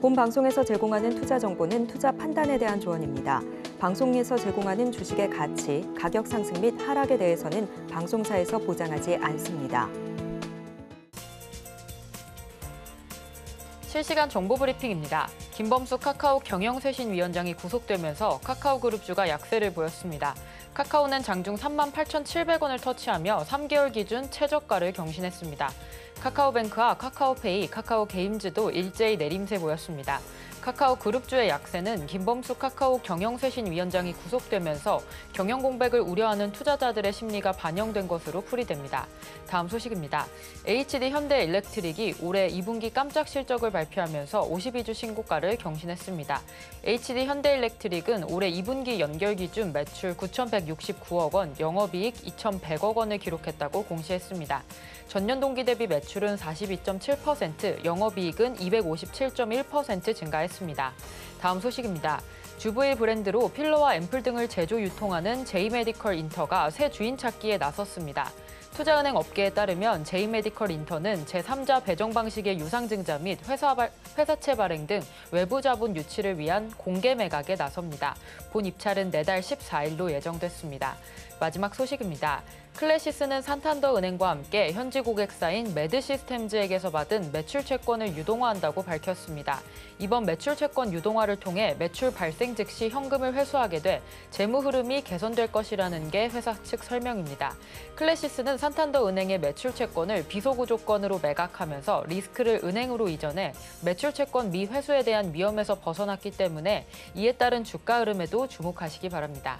본 방송에서 제공하는 투자 정보는 투자 판단에 대한 조언입니다. 방송에서 제공하는 주식의 가치, 가격 상승 및 하락에 대해서는 방송사에서 보장하지 않습니다. 실시간 정보 브리핑입니다. 김범수 카카오 경영쇄신위원장이 구속되면서 카카오그룹주가 약세를 보였습니다. 카카오는 장중 38,700원을 터치하며 3개월 기준 최저가를 경신했습니다. 카카오뱅크와 카카오페이, 카카오게임즈도 일제히 내림세 보였습니다. 카카오그룹주의 약세는 김범수 카카오 경영쇄신위원장이 구속되면서 경영 공백을 우려하는 투자자들의 심리가 반영된 것으로 풀이됩니다. 다음 소식입니다. HD 현대일렉트릭이 올해 2분기 깜짝 실적을 발표하면서 52주 신고가를 경신했습니다. HD 현대일렉트릭은 올해 2분기 연결 기준 매출 9,169억 원, 영업이익 2,100억 원을 기록했다고 공시했습니다. 전년 동기 대비 매출은 42.7%, 영업이익은 257.1% 증가했습니다. 다음 소식입니다. 주부의 브랜드로 필러와 앰플 등을 제조 유통하는 제이메디컬 인터가 새 주인 찾기에 나섰습니다. 투자은행 업계에 따르면 제이메디컬 인터는 제3자 배정 방식의 유상증자 및 회사채 발행 등 외부 자본 유치를 위한 공개 매각에 나섭니다. 본 입찰은 내달 14일로 예정됐습니다. 마지막 소식입니다. 클래시스는 산탄더 은행과 함께 현지 고객사인 매드시스템즈에게서 받은 매출 채권을 유동화한다고 밝혔습니다. 이번 매출 채권 유동화를 통해 매출 발생 즉시 현금을 회수하게 돼 재무 흐름이 개선될 것이라는 게 회사 측 설명입니다. 클래시스는 산탄더 은행의 매출 채권을 비소구 조건으로 매각하면서 리스크를 은행으로 이전해 매출 채권 미회수에 대한 위험에서 벗어났기 때문에 이에 따른 주가 흐름에도 주목하시기 바랍니다.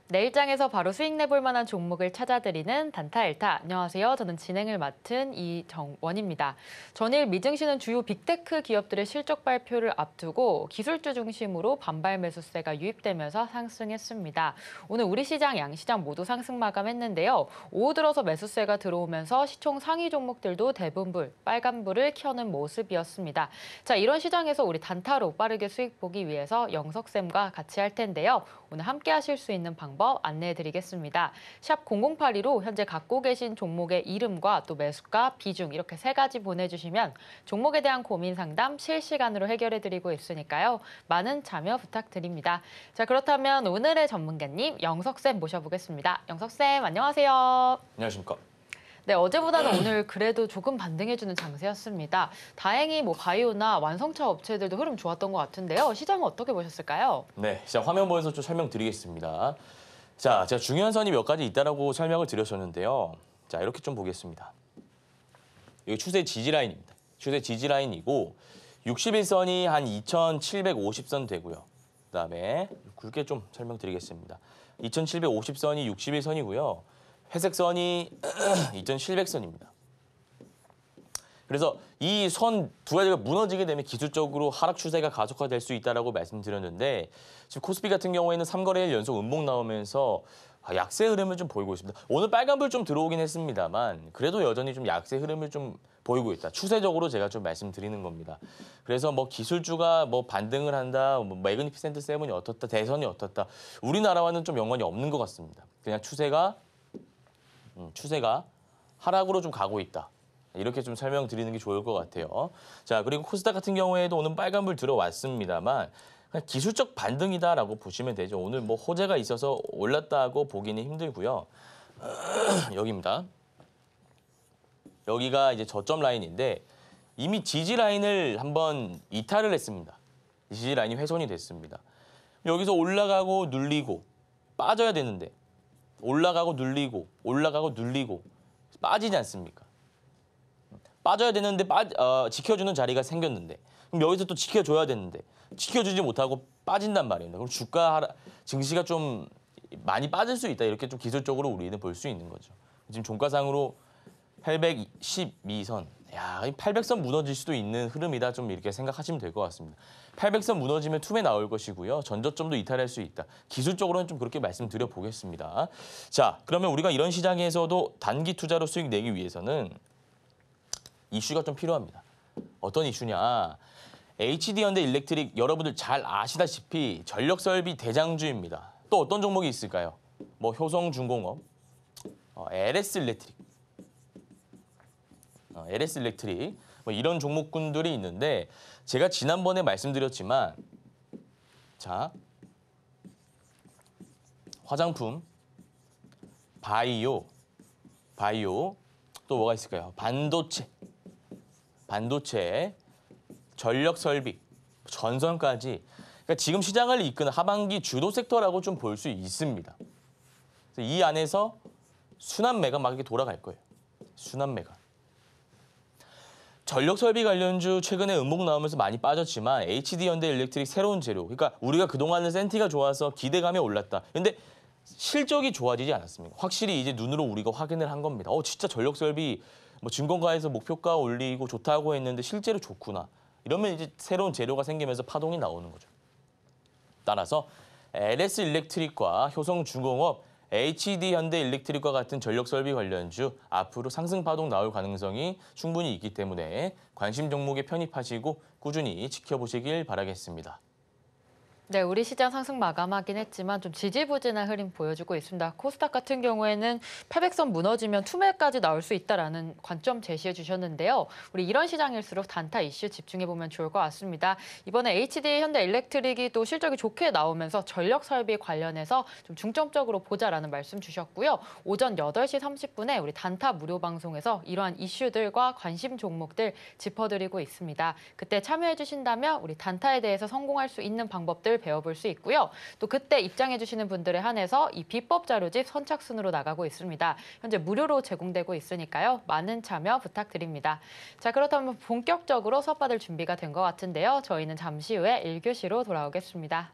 내일장에서 바로 수익 내볼 만한 종목을 찾아드리는 단타일타. 안녕하세요. 저는 진행을 맡은 이정원입니다. 전일 미증시는 주요 빅테크 기업들의 실적 발표를 앞두고 기술주 중심으로 반발 매수세가 유입되면서 상승했습니다. 오늘 우리 시장, 양시장 모두 상승 마감했는데요. 오후 들어서 매수세가 들어오면서 시총 상위 종목들도 대분불, 빨간불을 켜는 모습이었습니다. 자, 이런 시장에서 우리 단타로 빠르게 수익 보기 위해서 영석쌤과 같이 할 텐데요. 오늘 함께 하실 수 있는 방법 안내해드리겠습니다. 샵 0082로 현재 갖고 계신 종목의 이름과 또 매수가, 비중 이렇게 3가지 보내주시면 종목에 대한 고민 상담 실시간으로 해결해드리고 있으니까요. 많은 참여 부탁드립니다. 자, 그렇다면 오늘의 전문가님 영석쌤 모셔보겠습니다. 영석쌤 안녕하세요. 안녕하십니까. 네, 어제보다는 오늘 그래도 조금 반등해주는 장세였습니다. 다행히 바이오나 완성차 업체들도 흐름 좋았던 것 같은데요. 시장은 어떻게 보셨을까요? 네, 시장 화면 보여서 좀 설명드리겠습니다. 자, 제가 중요한 선이 몇 가지 있다라고 설명을 드렸었는데요. 자, 이렇게 좀 보겠습니다. 여기 추세 지지 라인입니다. 추세 지지 라인이고 61선이 한 2,750선 되고요. 그다음에 굵게 좀 설명드리겠습니다. 2,750선이 61선이고요. 회색 선이 2,700선입니다. 그래서 이 선 두 가지가 무너지게 되면 기술적으로 하락 추세가 가속화될 수 있다라고 말씀드렸는데 지금 코스피 같은 경우에는 3거래일 연속 음봉 나오면서 약세 흐름을 좀 보이고 있습니다. 오늘 빨간불 좀 들어오긴 했습니다만 그래도 여전히 좀 약세 흐름을 좀 보이고 있다. 추세적으로 제가 좀 말씀드리는 겁니다. 그래서 기술주가 반등을 한다, 매그니피센트 세븐이 어떻다, 대선이 어떻다. 우리나라와는 좀 연관이 없는 것 같습니다. 그냥 추세가 하락으로 좀 가고 있다. 이렇게 좀 설명드리는 게 좋을 것 같아요. 자, 그리고 코스닥 같은 경우에도 오늘 빨간불 들어왔습니다만 그냥 기술적 반등이다라고 보시면 되죠. 오늘 호재가 있어서 올랐다고 보기는 힘들고요. 여기입니다. 여기가 이제 저점 라인인데 이미 지지 라인을 한번 이탈을 했습니다. 지지 라인이 훼손이 됐습니다. 여기서 올라가고 눌리고 빠져야 되는데 올라가고 눌리고 올라가고 눌리고 빠지지 않습니까? 빠져야 되는데 지켜주는 자리가 생겼는데 그럼 여기서 또 지켜줘야 되는데 지켜주지 못하고 빠진단 말입니다. 그럼 증시가 좀 많이 빠질 수 있다. 이렇게 좀 기술적으로 우리는 볼 수 있는 거죠. 지금 종가상으로 812선. 야, 800선 무너질 수도 있는 흐름이다. 좀 이렇게 생각하시면 될 것 같습니다. 800선 무너지면 투매 나올 것이고요. 전저점도 이탈할 수 있다. 기술적으로는 좀 그렇게 말씀드려 보겠습니다. 자, 그러면 우리가 이런 시장에서도 단기 투자로 수익 내기 위해서는 이슈가 좀 필요합니다. 어떤 이슈냐? HD 현대 일렉트릭 여러분들 잘 아시다시피 전력 설비 대장주입니다. 또 어떤 종목이 있을까요? 효성중공업, LS 일렉트릭. LS 일렉트릭 뭐 이런 종목군들이 있는데 제가 지난번에 말씀드렸지만 자 화장품, 바이오 또 뭐가 있을까요? 반도체, 전력 설비, 전선까지 그러니까 지금 시장을 이끄는 하반기 주도 섹터라고 좀 볼 수 있습니다. 그래서 이 안에서 순환매가 막 이렇게 돌아갈 거예요. 순환매가. 전력 설비 관련주 최근에 음봉 나오면서 많이 빠졌지만 HD현대 일렉트릭 새로운 재료. 그러니까 우리가 그동안은 센티가 좋아서 기대감이 올랐다. 근데 실적이 좋아지지 않았습니다. 확실히 이제 눈으로 우리가 확인을 한 겁니다. 진짜 전력 설비 뭐 증권가에서 목표가 올리고 좋다고 했는데 실제로 좋구나. 이러면 이제 새로운 재료가 생기면서 파동이 나오는 거죠. 따라서 LS 일렉트릭과 효성중공업, HD현대 일렉트릭과 같은 전력 설비 관련주 앞으로 상승 파동 나올 가능성이 충분히 있기 때문에 관심 종목에 편입하시고 꾸준히 지켜보시길 바라겠습니다. 네, 우리 시장 상승 마감하긴 했지만 좀 지지부진한 흐름 보여주고 있습니다. 코스닥 같은 경우에는 800선 무너지면 투매까지 나올 수 있다라는 관점 제시해 주셨는데요. 우리 이런 시장일수록 단타 이슈 집중해 보면 좋을 것 같습니다. 이번에 HD 현대 일렉트릭이 또 실적이 좋게 나오면서 전력 설비 관련해서 좀 중점적으로 보자라는 말씀 주셨고요. 오전 8시 30분에 우리 단타 무료 방송에서 이러한 이슈들과 관심 종목들 짚어드리고 있습니다. 그때 참여해 주신다면 우리 단타에 대해서 성공할 수 있는 방법들 배워볼 수 있고요. 또 그때 입장해 주시는 분들에 한해서 이 비법 자료집 선착순으로 나가고 있습니다. 현재 무료로 제공되고 있으니까요. 많은 참여 부탁드립니다. 자, 그렇다면 본격적으로 수업 받을 준비가 된 것 같은데요. 저희는 잠시 후에 1교시로 돌아오겠습니다.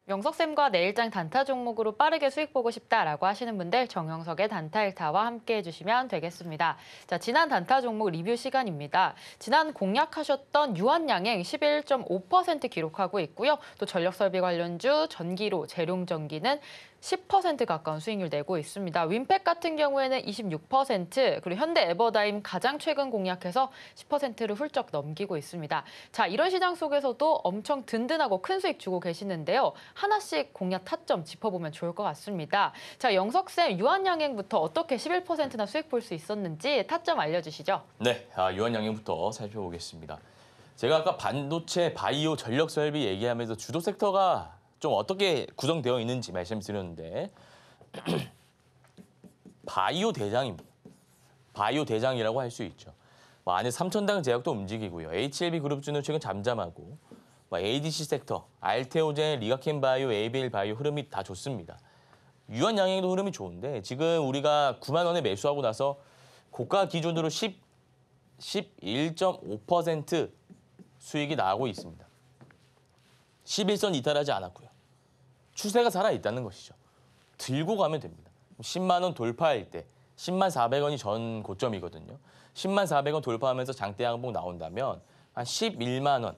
영석쌤과 내일장 단타 종목으로 빠르게 수익 보고 싶다라고 하시는 분들 정영석의 단타 일타와 함께 해주시면 되겠습니다. 자, 지난 단타 종목 리뷰 시간입니다. 지난 공략하셨던 유한양행 11.5% 기록하고 있고요. 또 전력설비 관련주 전기로 재룡전기는 10% 가까운 수익률 내고 있습니다. 윈팩 같은 경우에는 26%, 그리고 현대 에버다임 가장 최근 공략해서 10%를 훌쩍 넘기고 있습니다. 자, 이런 시장 속에서도 엄청 든든하고 큰 수익 주고 계시는데요. 하나씩 공략 타점 짚어보면 좋을 것 같습니다. 자, 영석쌤, 유한양행부터 어떻게 11%나 수익 볼 수 있었는지 타점 알려주시죠. 네, 유한양행부터 살펴보겠습니다. 제가 아까 반도체, 바이오, 전력 설비 얘기하면서 주도 섹터가 좀 어떻게 구성되어 있는지 말씀드렸는데 바이오 대장입니다. 바이오 대장이라고 할 수 있죠. 안에 삼천당 제약도 움직이고요. HLB 그룹주는 최근 잠잠하고 ADC 섹터, 알테오젠, 리가켄 바이오, ABL 바이오 흐름이 다 좋습니다. 유한양행도 흐름이 좋은데 지금 우리가 9만 원에 매수하고 나서 고가 기준으로 11.5% 수익이 나오고 있습니다. 11선 이탈하지 않았고요. 추세가 살아있다는 것이죠. 들고 가면 됩니다. 10만 원 돌파할 때 10만 400원이 전 고점이거든요. 10만 400원 돌파하면서 장대 양봉 나온다면 한 11만 원,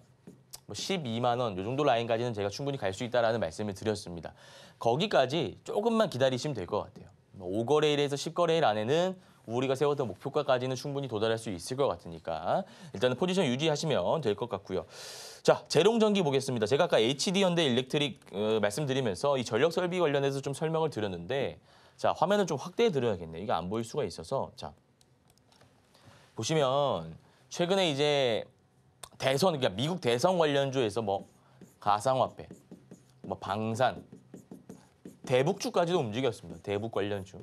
12만 원 이 정도 라인까지는 제가 충분히 갈 수 있다라는 말씀을 드렸습니다. 거기까지 조금만 기다리시면 될 것 같아요. 5거래일에서 10거래일 안에는 우리가 세웠던 목표가까지는 충분히 도달할 수 있을 것 같으니까 일단은 포지션 유지하시면 될 것 같고요. 자, 재룡전기 보겠습니다. 제가 아까 HD현대 일렉트릭 말씀드리면서 이 전력 설비 관련해서 좀 설명을 드렸는데 자, 화면을 좀 확대해 드려야겠네요. 이게 안 보일 수가 있어서. 자, 보시면 최근에 이제 대선, 그러니까 미국 대선 관련주에서 가상화폐, 방산, 대북주까지도 움직였습니다. 대북 관련주.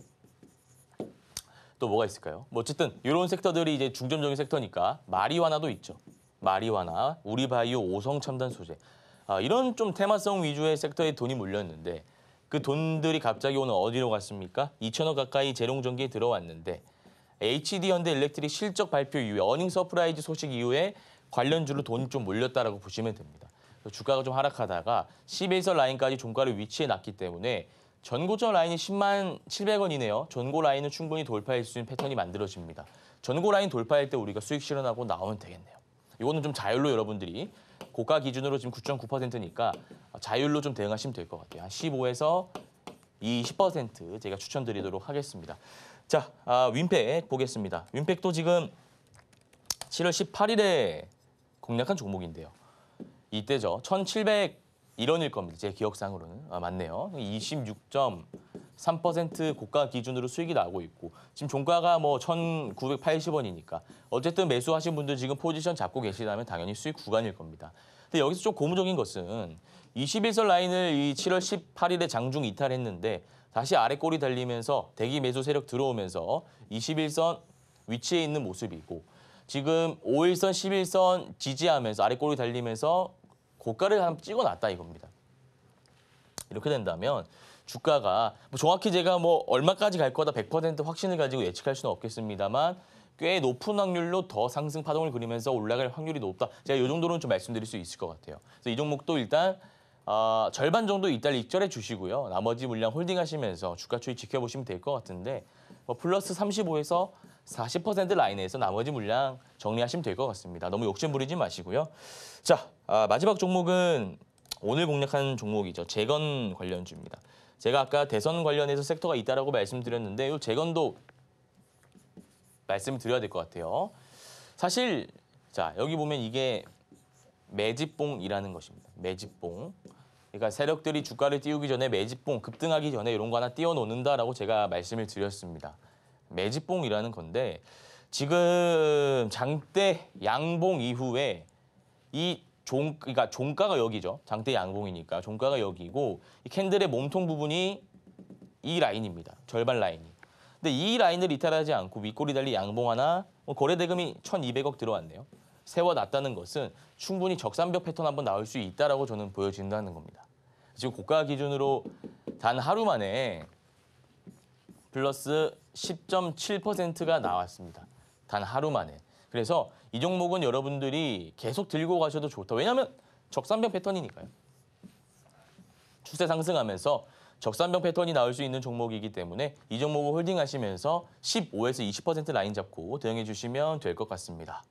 또 뭐가 있을까요? 어쨌든 이런 섹터들이 이제 중점적인 섹터니까 마리화나도 있죠. 마리화나, 우리바이오, 오성첨단 소재. 이런 좀 테마성 위주의 섹터에 돈이 몰렸는데 그 돈들이 갑자기 오늘 어디로 갔습니까? 2천억 가까이 재룡전기에 들어왔는데 HD현대 일렉트릭 실적 발표 이후에 어닝 서프라이즈 소식 이후에 관련주로 돈이 좀 몰렸다라고 보시면 됩니다. 주가가 좀 하락하다가 11선 라인까지 종가를 위치해 놨기 때문에 전고점 라인이 10만 700원이네요. 전고 라인은 충분히 돌파할 수 있는 패턴이 만들어집니다. 전고 라인 돌파할 때 우리가 수익 실현하고 나오면 되겠네요. 이거는 좀 자율로 여러분들이 고가 기준으로 지금 9.9%니까 자율로 좀 대응하시면 될 것 같아요. 한 15에서 20% 제가 추천드리도록 하겠습니다. 자, 윈팩 보겠습니다. 윈팩도 지금 7월 18일에 공략한 종목인데요. 이때죠. 1700 1원일 겁니다. 제 기억상으로는. 맞네요. 26.3% 고가 기준으로 수익이 나고 있고 지금 종가가 뭐 1,980원이니까 어쨌든 매수하신 분들 지금 포지션 잡고 계시다면 당연히 수익 구간일 겁니다. 근데 여기서 좀 고무적인 것은 21선 라인을 이 7월 18일에 장중 이탈했는데 다시 아래 꼬리 달리면서 대기 매수 세력 들어오면서 21선 위치에 있는 모습이고 지금 5일선, 11선 지지하면서 아래 꼬리 달리면서 고가를 한번 찍어놨다 이겁니다. 이렇게 된다면 주가가 뭐 정확히 제가 뭐 얼마까지 갈 거다 100% 확신을 가지고 예측할 수는 없겠습니다만 꽤 높은 확률로 더 상승 파동을 그리면서 올라갈 확률이 높다. 제가 이 정도로는 좀 말씀드릴 수 있을 것 같아요. 그래서 이 종목도 일단 절반 정도 이달 익절해 주시고요. 나머지 물량 홀딩하시면서 주가 추이 지켜보시면 될 것 같은데 뭐 플러스 35에서 40% 라인에서 나머지 물량 정리하시면 될 것 같습니다. 너무 욕심 부리지 마시고요. 자, 마지막 종목은 오늘 공략한 종목이죠. 재건 관련주입니다. 제가 아까 대선 관련해서 섹터가 있다라고 말씀드렸는데 이 재건도 말씀을 드려야 될 것 같아요. 사실 자 여기 보면 이게 매집봉이라는 것입니다. 매집봉. 그러니까 세력들이 주가를 띄우기 전에 매집봉 급등하기 전에 이런 거 하나 띄워놓는다라고 제가 말씀을 드렸습니다. 매집봉이라는 건데 지금 장대 양봉 이후에 그러니까 종가가 여기죠. 장대 양봉이니까 종가가 여기고 이 캔들의 몸통 부분이 이 라인입니다. 절반 라인이. 근데 이 라인을 이탈하지 않고 윗꼬리 달리 양봉 하나 거래 대금이 1,200억 들어왔네요. 세워놨다는 것은 충분히 적산벽 패턴 한번 나올 수 있다라고 저는 보여진다는 겁니다. 지금 고가 기준으로 단 하루 만에 플러스 10.7%가 나왔습니다. 단 하루 만에. 그래서 이 종목은 여러분들이 계속 들고 가셔도 좋다. 왜냐하면 적산벽 패턴이니까요. 추세 상승하면서 적산벽 패턴이 나올 수 있는 종목이기 때문에 이 종목을 홀딩하시면서 15에서 20% 라인 잡고 대응해 주시면 될 것 같습니다.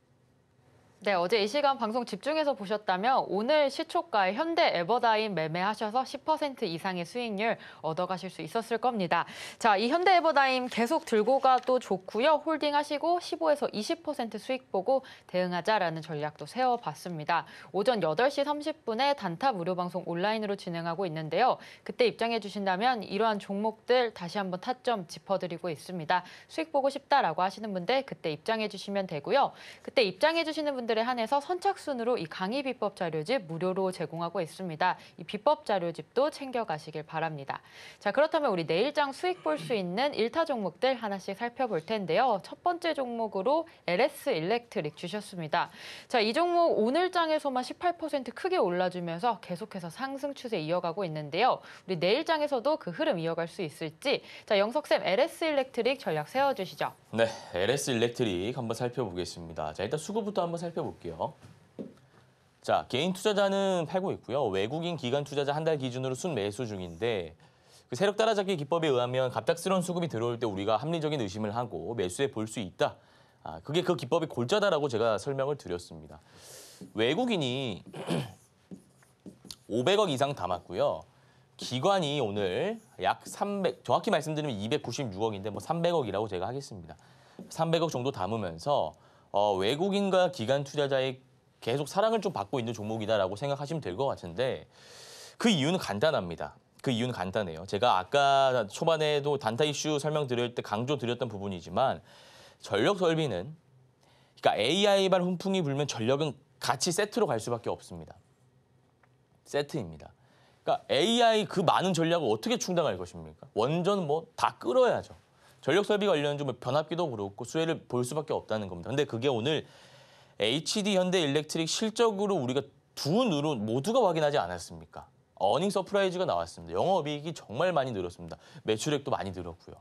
네, 어제 이 시간 방송 집중해서 보셨다면 오늘 시초가에 현대 에버다임 매매하셔서 10% 이상의 수익률 얻어가실 수 있었을 겁니다. 자, 이 현대 에버다임 계속 들고 가도 좋고요. 홀딩하시고 15에서 20% 수익 보고 대응하자라는 전략도 세워봤습니다. 오전 8시 30분에 단타 무료 방송 온라인으로 진행하고 있는데요. 그때 입장해 주신다면 이러한 종목들 다시 한번 타점 짚어드리고 있습니다. 수익 보고 싶다라고 하시는 분들 그때 입장해 주시면 되고요. 그때 입장해 주시는 분들에 한해서 선착순으로 이 강의 비법 자료집 무료로 제공하고 있습니다. 이 비법 자료집도 챙겨가시길 바랍니다. 자, 그렇다면 우리 내일장 수익 볼 수 있는 1타 종목들 하나씩 살펴볼 텐데요. 첫 번째 종목으로 LS 일렉트릭 주셨습니다. 자, 이 종목 오늘장에서만 18% 크게 올라주면서 계속해서 상승 추세 이어가고 있는데요. 우리 내일장에서도 그 흐름 이어갈 수 있을지 자, 영석쌤 LS 일렉트릭 전략 세워주시죠. 네, LS 일렉트릭 한번 살펴보겠습니다. 자, 일단 수급부터 한번 살펴볼게요. 자, 개인 투자자는 팔고 있고요. 외국인 기관 투자자 한 달 기준으로 순매수 중인데 그 세력 따라잡기 기법에 의하면 갑작스러운 수급이 들어올 때 우리가 합리적인 의심을 하고 매수해 볼 수 있다. 그게 그 기법의 골자다라고 제가 설명을 드렸습니다. 외국인이 500억 이상 담았고요. 기관이 오늘 약 300, 정확히 말씀드리면 296억인데 뭐 300억이라고 제가 하겠습니다. 300억 정도 담으면서 외국인과 기관 투자자의 계속 사랑을 좀 받고 있는 종목이다라고 생각하시면 될 것 같은데 그 이유는 간단합니다. 그 이유는 간단해요. 제가 아까 초반에도 단타 이슈 설명드릴 때 강조드렸던 부분이지만 전력 설비는 그러니까 AI발 훈풍이 불면 전력은 같이 세트로 갈 수밖에 없습니다. 세트입니다. 그러니까 AI 그 많은 전략을 어떻게 충당할 것입니까? 원전 뭐 다 끌어야죠. 전력 설비 관련주 뭐 변압기도 그렇고 수혜를 볼 수밖에 없다는 겁니다. 근데 그게 오늘 HD 현대 일렉트릭 실적으로 우리가 두 눈으로 모두가 확인하지 않았습니까? 어닝 서프라이즈가 나왔습니다. 영업이익이 정말 많이 늘었습니다. 매출액도 많이 늘었고요.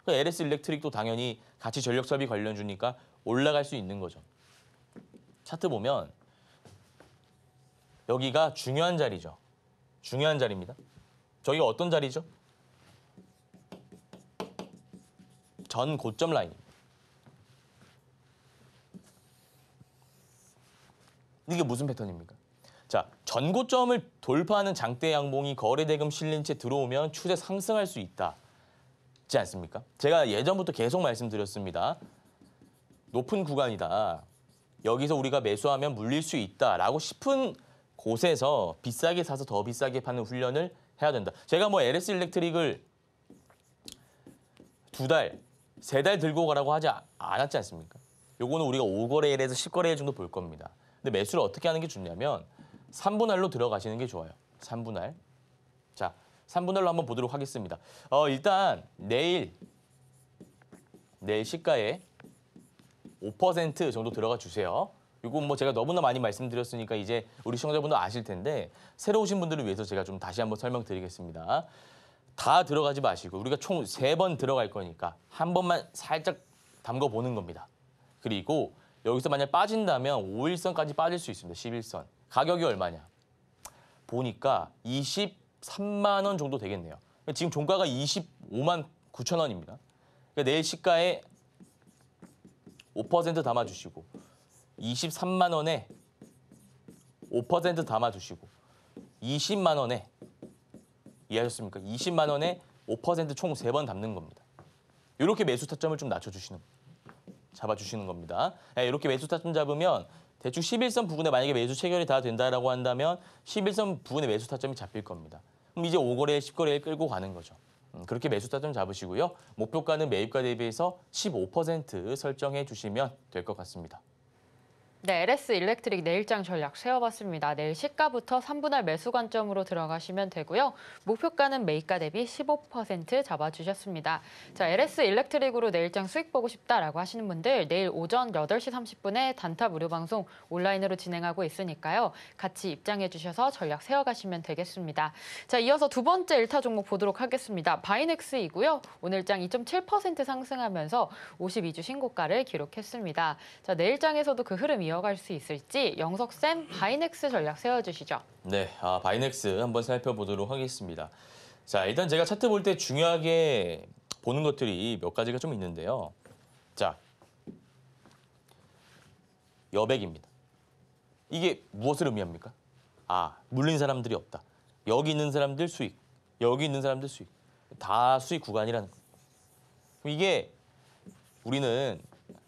LS 일렉트릭도 당연히 같이 전력 설비 관련주니까 올라갈 수 있는 거죠. 차트 보면 여기가 중요한 자리죠. 중요한 자리입니다. 저기가 어떤 자리죠? 전 고점 라인입니다. 이게 무슨 패턴입니까? 자, 전 고점을 돌파하는 장대 양봉이 거래 대금 실린 채 들어오면 추세 상승할 수 있지 않습니까? 제가 예전부터 계속 말씀드렸습니다. 높은 구간이다. 여기서 우리가 매수하면 물릴 수 있다라고 싶은 곳에서 비싸게 사서 더 비싸게 파는 훈련을 해야 된다. 제가 뭐 LS 일렉트릭을 2달, 3달 들고 가라고 하지 않았지 않습니까? 요거는 우리가 5거래일에서 10거래일 정도 볼 겁니다. 근데 매수를 어떻게 하는 게 좋냐면 3분할로 들어가시는 게 좋아요. 3분할. 자, 3분할로 한번 보도록 하겠습니다. 일단 내일 시가에 5% 정도 들어가 주세요. 이거 뭐 제가 너무나 많이 말씀드렸으니까 이제 우리 시청자분도 아실 텐데 새로 오신 분들을 위해서 제가 좀 다시 한번 설명드리겠습니다. 다 들어가지 마시고 우리가 총 3번 들어갈 거니까 한 번만 살짝 담궈 보는 겁니다. 그리고 여기서 만약 빠진다면 5일선까지 빠질 수 있습니다. 11선. 가격이 얼마냐? 보니까 23만 원 정도 되겠네요. 지금 종가가 25만 9천 원입니다. 그러니까 내일 시가에 5% 담아주시고 23만 원에 5% 담아주시고 20만 원에 이해하셨습니까? 20만 원에 5%총 3번 담는 겁니다. 이렇게 매수 타점을 좀 잡아주시는 겁니다. 이렇게 매수 타점 잡으면 대충 11선 부근에 만약에 매수 체결이 다 된다라고 한다면 11선 부근에 매수 타점이 잡힐 겁니다. 그럼 이제 5거래일, 10거래일 끌고 가는 거죠. 그렇게 매수 타점 잡으시고요. 목표가는 매입가 대비해서 15% 설정해 주시면 될 것 같습니다. 네, LS 일렉트릭 내일장 전략 세워봤습니다. 내일 시가부터 3분할 매수 관점으로 들어가시면 되고요. 목표가는 매입가 대비 15% 잡아주셨습니다. 자, LS 일렉트릭으로 내일장 수익 보고 싶다라고 하시는 분들 내일 오전 8시 30분에 단타 무료 방송 온라인으로 진행하고 있으니까요. 같이 입장해 주셔서 전략 세워가시면 되겠습니다. 자, 이어서 두 번째 1타 종목 보도록 하겠습니다. 바이넥스이고요. 오늘장 2.7% 상승하면서 52주 신고가를 기록했습니다. 자, 내일장에서도 그 흐름 이어갈 수 있을지 영석쌤 바이넥스 전략 세워주시죠. 네, 바이넥스 한번 살펴보도록 하겠습니다. 자, 일단 제가 차트 볼 때 중요하게 보는 것들이 몇 가지가 좀 있는데요. 자, 여백입니다. 이게 무엇을 의미합니까? 물린 사람들이 없다. 여기 있는 사람들 수익, 여기 있는 사람들 수익. 다 수익 구간이라는 거예요. 이게 우리는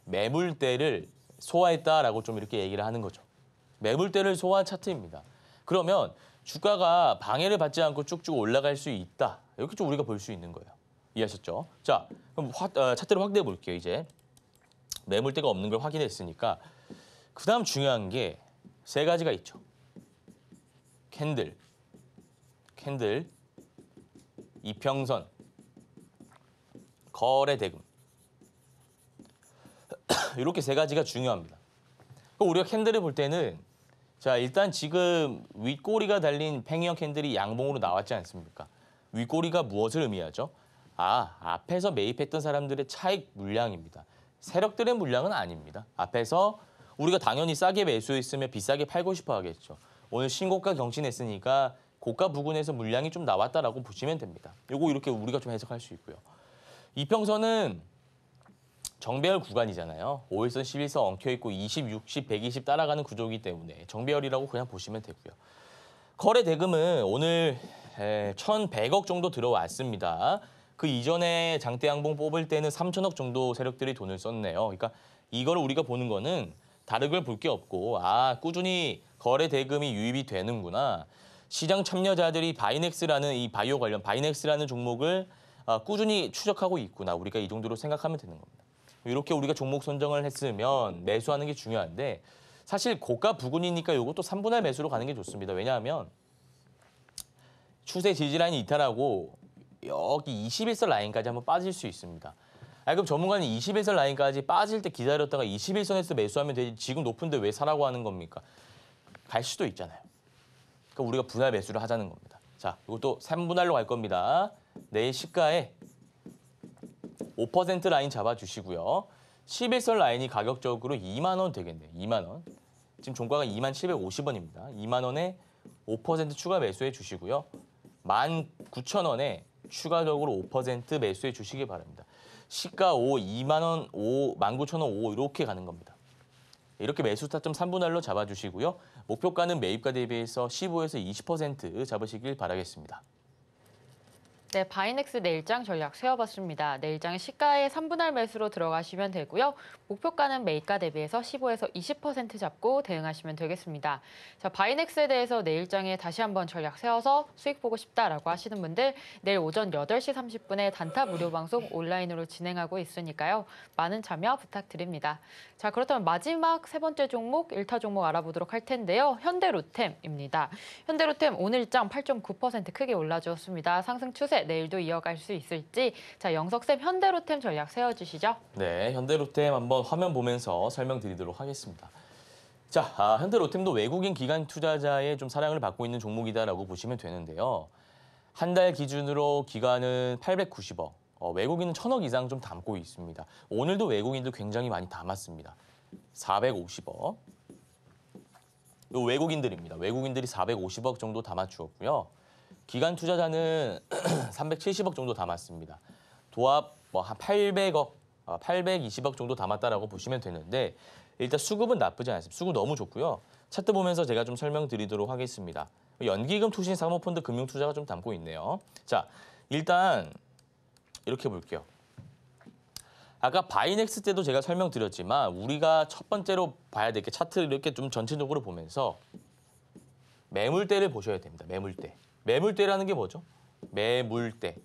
매물대를 소화했다라고 좀 이렇게 얘기를 하는 거죠. 매물대를 소화한 차트입니다. 그러면 주가가 방해를 받지 않고 쭉쭉 올라갈 수 있다. 이렇게 좀 우리가 볼 수 있는 거예요. 이해하셨죠? 자, 그럼 차트를 확대해 볼게요. 이제 매물대가 없는 걸 확인했으니까 그다음 중요한 게 3가지가 있죠. 캔들, 이평선, 거래 대금. 이렇게 3가지가 중요합니다. 우리가 캔들을 볼 때는 자, 일단 지금 윗꼬리가 달린 팽이형 캔들이 양봉으로 나왔지 않습니까? 윗꼬리가 무엇을 의미하죠? 앞에서 매입했던 사람들의 차익 물량입니다. 세력들의 물량은 아닙니다. 앞에서 우리가 당연히 싸게 매수했으면 비싸게 팔고 싶어 하겠죠. 오늘 신고가 경신했으니까 고가 부근에서 물량이 좀 나왔다라고 보시면 됩니다. 요거 이렇게 우리가 좀 해석할 수 있고요. 이평선은 정배열 구간이잖아요. 5일선, 11선 엉켜있고 20, 60, 120 따라가는 구조이기 때문에 정배열이라고 그냥 보시면 되고요. 거래 대금은 오늘 1,100억 정도 들어왔습니다. 그 이전에 장대 양봉 뽑을 때는 3천억 정도 세력들이 돈을 썼네요. 그러니까 이거를 우리가 보는 거는 다른 걸 볼 게 없고 꾸준히 거래 대금이 유입이 되는구나. 시장 참여자들이 바이넥스라는 이 바이오 관련 바이넥스라는 종목을 꾸준히 추적하고 있구나. 우리가 이 정도로 생각하면 되는 겁니다. 이렇게 우리가 종목 선정을 했으면 매수하는 게 중요한데 사실 고가 부근이니까 이것도 3분할 매수로 가는 게 좋습니다. 왜냐하면 추세 지지 라인이 이탈하고 여기 21선 라인까지 한번 빠질 수 있습니다. 그럼 전문가는 21선 라인까지 빠질 때 기다렸다가 21선에서 매수하면 되지 지금 높은데 왜 사라고 하는 겁니까? 갈 수도 있잖아요. 그러니까 우리가 분할 매수를 하자는 겁니다. 자, 이것도 3분할로 갈 겁니다. 내일 시가에 5% 라인 잡아주시고요. 11선 라인이 가격적으로 2만 원 되겠네요. 2만 원. 지금 종가가 2750원입니다. 2만 원에 5% 추가 매수해 주시고요. 19,000원에 추가적으로 5% 매수해 주시기 바랍니다. 시가 2만 원, 19,000원 5 이렇게 가는 겁니다. 이렇게 매수 타점 3분할로 잡아주시고요. 목표가는 매입가 대비해서 15에서 20% 잡으시길 바라겠습니다. 네, 바이넥스 내일장 전략 세워봤습니다. 내일장은 시가의 3분할 매수로 들어가시면 되고요. 목표가는 매입가 대비해서 15에서 20% 잡고 대응하시면 되겠습니다. 자, 바이넥스에 대해서 내일장에 다시 한번 전략 세워서 수익 보고 싶다라고 하시는 분들 내일 오전 8시 30분에 단타 무료 방송 온라인으로 진행하고 있으니까요. 많은 참여 부탁드립니다. 자, 그렇다면 마지막 세 번째 종목, 1타 종목 알아보도록 할 텐데요. 현대로템입니다. 현대로템 오늘장 8.9% 크게 올라주었습니다. 상승 추세 내일도 이어갈 수 있을지 자 영석쌤 현대로템 전략 세워주시죠. 네, 현대로템 한번 화면 보면서 설명드리도록 하겠습니다. 자, 현대로템도 외국인 기관 투자자의 좀 사랑을 받고 있는 종목이다라고 보시면 되는데요. 한 달 기준으로 기관은 890억, 외국인은 1000억 이상 좀 담고 있습니다. 오늘도 외국인들 굉장히 많이 담았습니다. 450억. 요 외국인들입니다. 외국인들이 450억 정도 담아주었고요. 기관 투자자는 370억 정도 담았습니다. 도합 한 800억, 820억 정도 담았다라고 보시면 되는데 일단 수급은 나쁘지 않습니다. 수급 너무 좋고요. 차트 보면서 제가 좀 설명드리도록 하겠습니다. 연기금, 투신, 사모펀드, 금융투자가 좀 담고 있네요. 자, 일단 이렇게 볼게요. 아까 바이넥스 때도 제가 설명드렸지만 우리가 첫 번째로 봐야 될 게 차트를 이렇게 좀 전체적으로 보면서 매물대를 보셔야 됩니다. 매물대. 매물대라는 게 뭐죠? 매물대.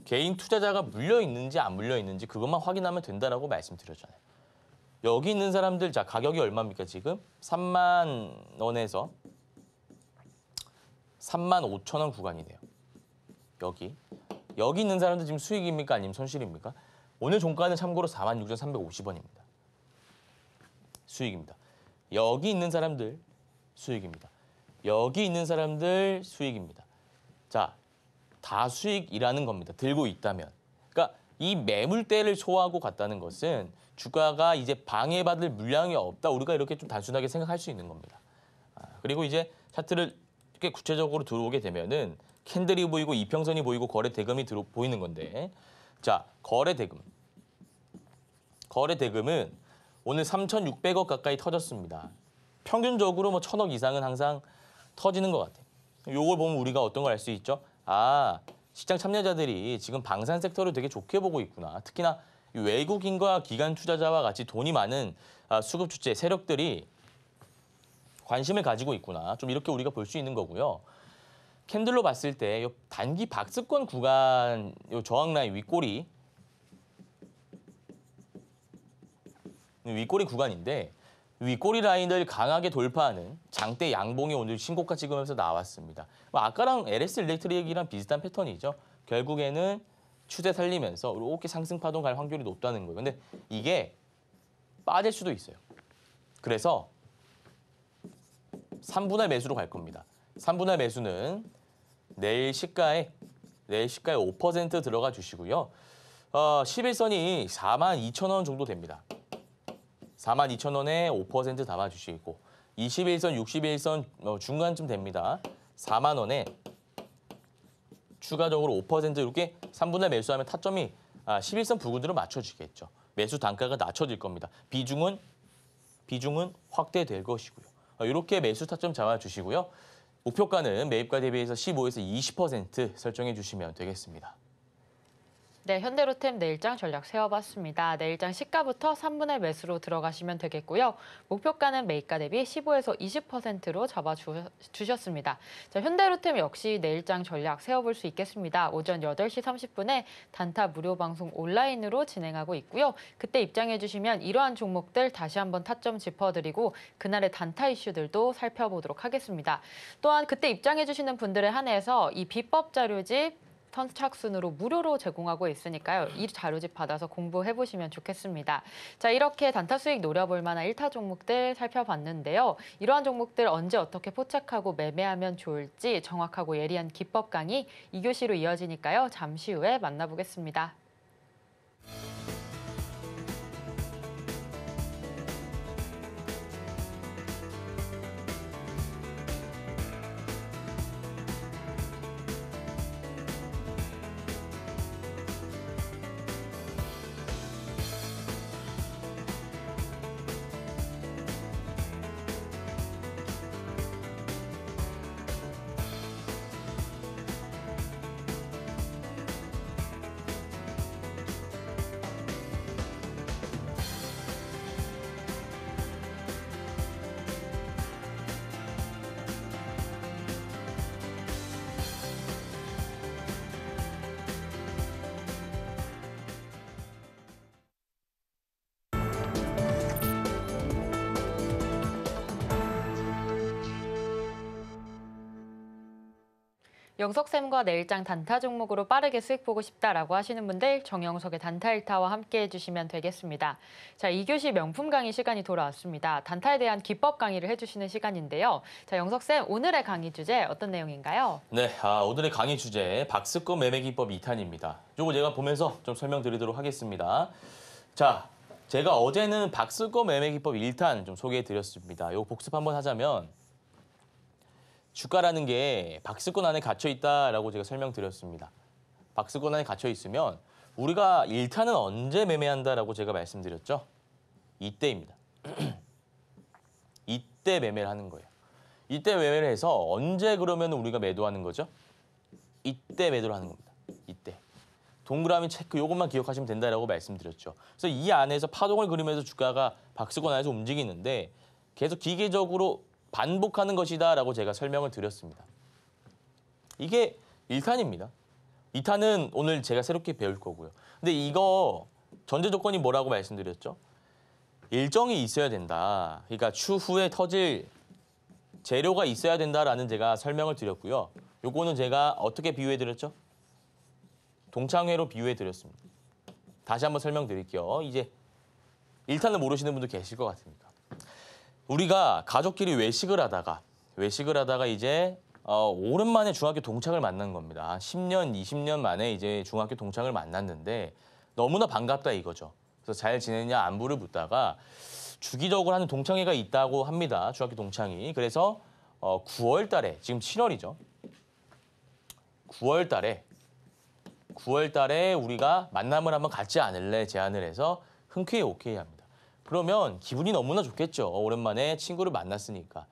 개인 투자자가 물려 있는지 안 물려 있는지 그것만 확인하면 된다라고 말씀드렸잖아요. 여기 있는 사람들 자 가격이 얼마입니까 지금? 3만 원에서 3만 5천 원 구간이네요. 여기 있는 사람들 지금 수익입니까 아니면 손실입니까? 오늘 종가는 참고로 46,350원입니다. 수익입니다. 여기 있는 사람들 수익입니다. 여기 있는 사람들 수익입니다. 자, 다 수익이라는 겁니다. 들고 있다면. 그러니까 이 매물대를 소화하고 갔다는 것은 주가가 이제 방해받을 물량이 없다. 우리가 이렇게 좀 단순하게 생각할 수 있는 겁니다. 그리고 이제 차트를 이렇게 구체적으로 들어오게 되면은 캔들이 보이고 이평선이 보이고 거래 대금이 보이는 건데 자, 거래 대금은 오늘 3,600억 가까이 터졌습니다. 평균적으로 뭐 1,000억 이상은 항상 터지는 것 같아요. 요걸 보면 우리가 어떤 걸 알 수 있죠? 아, 시장 참여자들이 지금 방산 섹터를 되게 좋게 보고 있구나. 특히나 외국인과 기관 투자자와 같이 돈이 많은 수급 주체 세력들이 관심을 가지고 있구나. 좀 이렇게 우리가 볼 수 있는 거고요. 캔들로 봤을 때 요 단기 박스권 구간 요 저항 라인 윗꼬리 구간인데 윗꼬리 라인을 강하게 돌파하는 장대 양봉이 오늘 신고가 찍으면서 나왔습니다. 아까랑 LS 일렉트릭이랑 비슷한 패턴이죠. 결국에는 추세 살리면서 이렇게 상승 파동 갈 확률이 높다는 거예요. 근데 이게 빠질 수도 있어요. 그래서 3분할 매수로 갈 겁니다. 3분할 매수는 내일 시가에 5% 들어가 주시고요. 11선이 42,000원 정도 됩니다. 42,000원에 5% 담아주시고 21선, 61선 중간쯤 됩니다. 4만 원에 추가적으로 5% 이렇게 3분할 매수하면 타점이 11선 부근으로 맞춰지겠죠. 매수 단가가 낮춰질 겁니다. 비중은 확대될 것이고요. 이렇게 매수 타점 잡아주시고요. 목표가는 매입가 대비해서 15에서 20% 설정해 주시면 되겠습니다. 네, 현대로템 내일장 전략 세워봤습니다. 내일장 시가부터 3분할 매수로 들어가시면 되겠고요. 목표가는 매입가 대비 15에서 20%로 잡아주셨습니다. 자, 현대로템 역시 내일장 전략 세워볼 수 있겠습니다. 오전 8시 30분에 단타 무료 방송 온라인으로 진행하고 있고요. 그때 입장해주시면 이러한 종목들 다시 한번 타점 짚어드리고 그날의 단타 이슈들도 살펴보도록 하겠습니다. 또한 그때 입장해주시는 분들에 한해서 이 비법 자료집 선착순으로 무료로 제공하고 있으니까요. 이 자료집 받아서 공부해보시면 좋겠습니다. 자, 이렇게 단타 수익 노려볼 만한 1타 종목들 살펴봤는데요. 이러한 종목들 언제 어떻게 포착하고 매매하면 좋을지 정확하고 예리한 기법 강의 2교시로 이어지니까요. 잠시 후에 만나보겠습니다. 영석쌤과 내일장 단타 종목으로 빠르게 수익 보고 싶다라고 하시는 분들 정영석의 단타 일타와 함께 해주시면 되겠습니다. 자, 2교시 명품 강의 시간이 돌아왔습니다. 단타에 대한 기법 강의를 해주시는 시간인데요. 자, 영석쌤 오늘의 강의 주제 어떤 내용인가요? 네, 오늘의 강의 주제 박스권 매매 기법 2탄입니다. 이거 제가 보면서 좀 설명드리도록 하겠습니다. 자, 제가 어제는 박스권 매매 기법 1탄 좀 소개해드렸습니다. 이거 복습 한번 하자면 주가라는 게 박스권 안에 갇혀 있다라고 제가 설명드렸습니다. 박스권 안에 갇혀 있으면 우리가 1탄은 언제 매매한다라고 제가 말씀드렸죠? 이때입니다. 이때 매매를 하는 거예요. 이때 매매를 해서 언제 그러면 우리가 매도하는 거죠? 이때 매도를 하는 겁니다. 이때. 동그라미 체크 이것만 기억하시면 된다라고 말씀드렸죠. 그래서 이 안에서 파동을 그리면서 주가가 박스권 안에서 움직이는데 계속 기계적으로 반복하는 것이다라고 제가 설명을 드렸습니다. 이게 1탄입니다. 2탄은 오늘 제가 새롭게 배울 거고요. 근데 이거 전제 조건이 뭐라고 말씀드렸죠? 일정이 있어야 된다. 그러니까 추후에 터질 재료가 있어야 된다라는 제가 설명을 드렸고요. 요거는 제가 어떻게 비유해 드렸죠? 동창회로 비유해 드렸습니다. 다시 한번 설명드릴게요. 이제 1탄을 모르시는 분도 계실 것 같으니까. 우리가 가족끼리 외식을 하다가 이제 오랜만에 중학교 동창을 만난 겁니다. 10년, 20년 만에 이제 중학교 동창을 만났는데 너무나 반갑다 이거죠. 그래서 잘 지내냐 안부를 묻다가 주기적으로 하는 동창회가 있다고 합니다. 중학교 동창이. 그래서 9월 달에 지금 7월이죠. 9월 달에 우리가 만남을 한번 갖지 않을래 제안을 해서 흔쾌히 오케이 합니다. 그러면 기분이 너무나 좋겠죠. 오랜만에 친구를 만났으니까.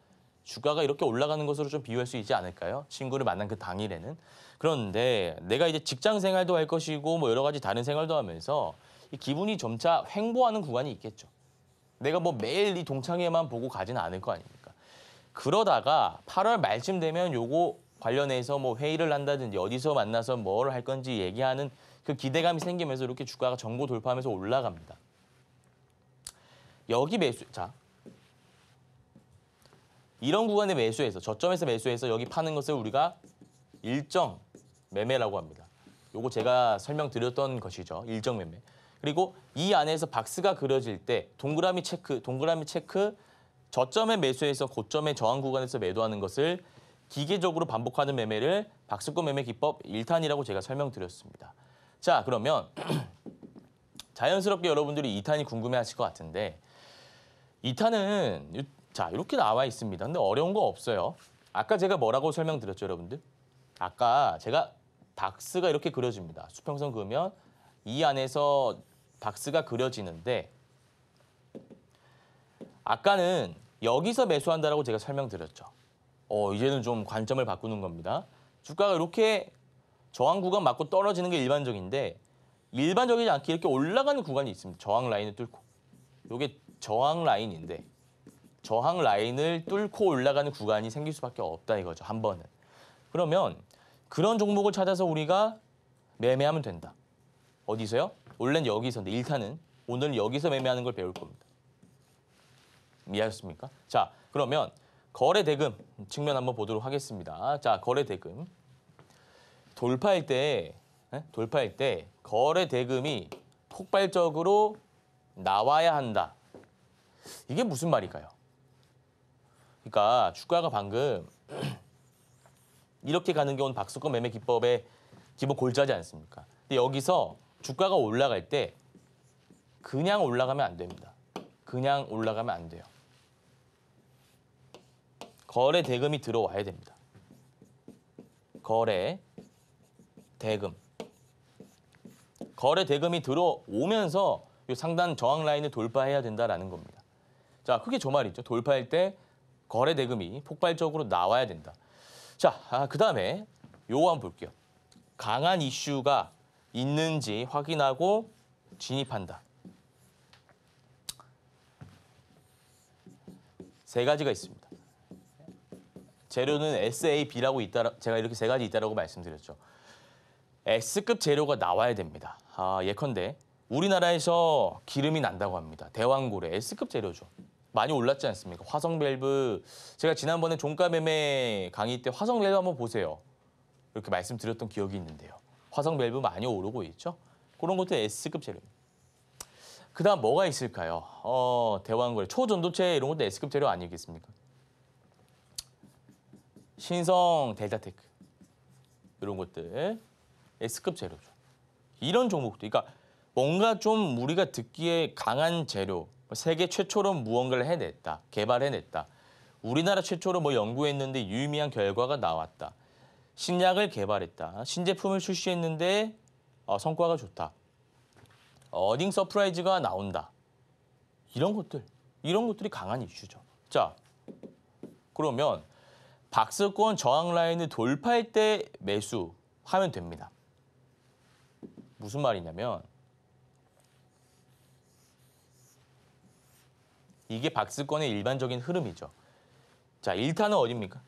주가가 이렇게 올라가는 것으로 좀 비유할 수 있지 않을까요? 친구를 만난 그 당일에는. 그런데 내가 이제 직장 생활도 할 것이고 뭐 여러 가지 다른 생활도 하면서 이 기분이 점차 횡보하는 구간이 있겠죠. 내가 뭐 매일 이 동창회만 보고 가지는 않을 거 아닙니까? 그러다가 8월 말쯤 되면 요거 관련해서 뭐 회의를 한다든지 어디서 만나서 뭘 할 건지 얘기하는 그 기대감이 생기면서 이렇게 주가가 전고 돌파하면서 올라갑니다. 여기 자, 이런 구간에 매수해서 저점에서 매수해서 여기 파는 것을 우리가 일정 매매라고 합니다. 요거 제가 설명드렸던 것이죠. 일정 매매. 그리고 이 안에서 박스가 그려질 때 동그라미 체크 저점에 매수해서 고점의 저항 구간에서 매도하는 것을 기계적으로 반복하는 매매를 박스권 매매 기법 1탄이라고 제가 설명드렸습니다. 자, 그러면 자연스럽게 여러분들이 2탄이 궁금해하실 것 같은데 2탄은 자 이렇게 나와 있습니다. 근데 어려운 거 없어요. 아까 제가 뭐라고 설명드렸죠, 여러분들? 아까 제가 박스가 이렇게 그려집니다. 수평선 그으면 이 안에서 박스가 그려지는데 아까는 여기서 매수한다라고 제가 설명드렸죠. 이제는 좀 관점을 바꾸는 겁니다. 주가가 이렇게 저항 구간 맞고 떨어지는 게 일반적인데 일반적이지 않게 이렇게 올라가는 구간이 있습니다. 저항 라인을 뚫고. 이게 저항 라인인데 저항 라인을 뚫고 올라가는 구간이 생길 수밖에 없다 이거죠. 한 번은. 그러면 그런 종목을 찾아서 우리가 매매하면 된다. 어디서요? 원래는 여기서인데 1탄은 오늘 여기서 매매하는 걸 배울 겁니다. 이해하셨습니까? 자, 그러면 거래 대금 측면 한번 보도록 하겠습니다. 자, 거래 대금. 돌파할 때 거래 대금이 폭발적으로 나와야 한다. 이게 무슨 말일까요? 그러니까 주가가 방금 이렇게 가는 게 오늘 박스권 매매 기법의 기본 골자지 않습니까? 근데 여기서 주가가 올라갈 때 그냥 올라가면 안 됩니다. 그냥 올라가면 안 돼요. 거래 대금이 들어와야 됩니다. 거래 대금이 들어오면서 이 상단 저항 라인을 돌파해야 된다라는 겁니다. 자, 그게 저 말이죠. 돌파할 때 거래 대금이 폭발적으로 나와야 된다. 자, 그다음에 요거 한번 볼게요. 강한 이슈가 있는지 확인하고 진입한다. 세 가지가 있습니다. 재료는 SAB라고 있다. 제가 이렇게 세 가지 있다라고 말씀드렸죠. S급 재료가 나와야 됩니다. 예컨대 우리나라에서 기름이 난다고 합니다. 대왕고래 S급 재료죠. 많이 올랐지 않습니까? 화성 밸브 제가 지난번에 종가 매매 강의 때 화성 밸브 한번 보세요. 이렇게 말씀드렸던 기억이 있는데요. 화성 밸브 많이 오르고 있죠. 그런 것도 S급 재료입니다. 그다음 뭐가 있을까요? 대왕거래, 초전도체 이런 것도 S급 재료 아니겠습니까? 신성, 델타테크 이런 것들 S급 재료죠. 이런 종목들, 그러니까 뭔가 좀 우리가 듣기에 강한 재료, 세계 최초로 무언가를 해냈다, 개발해냈다. 우리나라 최초로 뭐 연구했는데 유의미한 결과가 나왔다. 신약을 개발했다. 신제품을 출시했는데 성과가 좋다. 어딩 서프라이즈가 나온다. 이런 것들이 강한 이슈죠. 자, 그러면 박스권 저항 라인을 돌파할 때 매수하면 됩니다. 무슨 말이냐면 이게 박스권의 일반적인 흐름이죠. 자, 1탄은 어디입니까?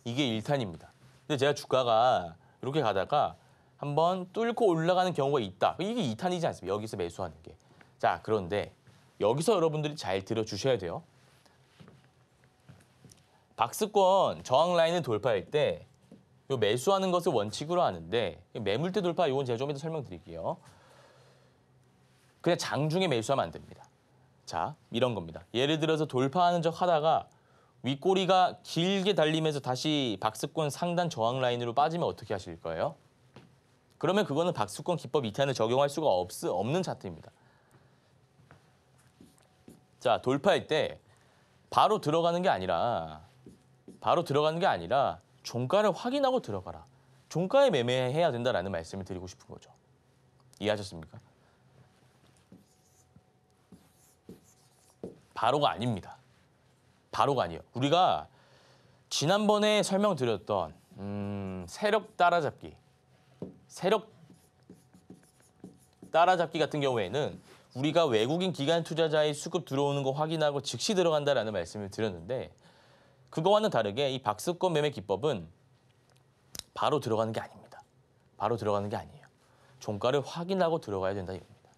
이게 1탄입니다. 근데 제가 주가가 이렇게 가다가 한번 뚫고 올라가는 경우가 있다. 이게 2탄이지 않습니까? 여기서 매수하는 게. 자, 그런데 여기서 여러분들이 잘 들어주셔야 돼요. 박스권 저항 라인을 돌파할 때 요 매수하는 것을 원칙으로 하는데 매물대 돌파 이건 제가 좀 이따 설명드릴게요. 그냥 장중에 매수하면 안 됩니다. 자, 이런 겁니다. 예를 들어서 돌파하는 척 하다가 윗꼬리가 길게 달리면서 다시 박스권 상단 저항 라인으로 빠지면 어떻게 하실 거예요? 그러면 그거는 박스권 기법 2탄을 적용할 수가 없는 차트입니다. 자, 돌파할 때 바로 들어가는 게 아니라 종가를 확인하고 들어가라. 종가에 매매해야 된다라는 말씀을 드리고 싶은 거죠. 이해하셨습니까? 바로가 아닙니다. 바로가 아니에요. 우리가 지난번에 설명드렸던 세력 따라잡기 같은 경우에는 우리가 외국인 기관 투자자의 수급 들어오는 거 확인하고 즉시 들어간다라는 말씀을 드렸는데 그거와는 다르게 이 박스권 매매 기법은 바로 들어가는 게 아닙니다. 바로 들어가는 게 아니에요. 종가를 확인하고 들어가야 된다 이겁니다.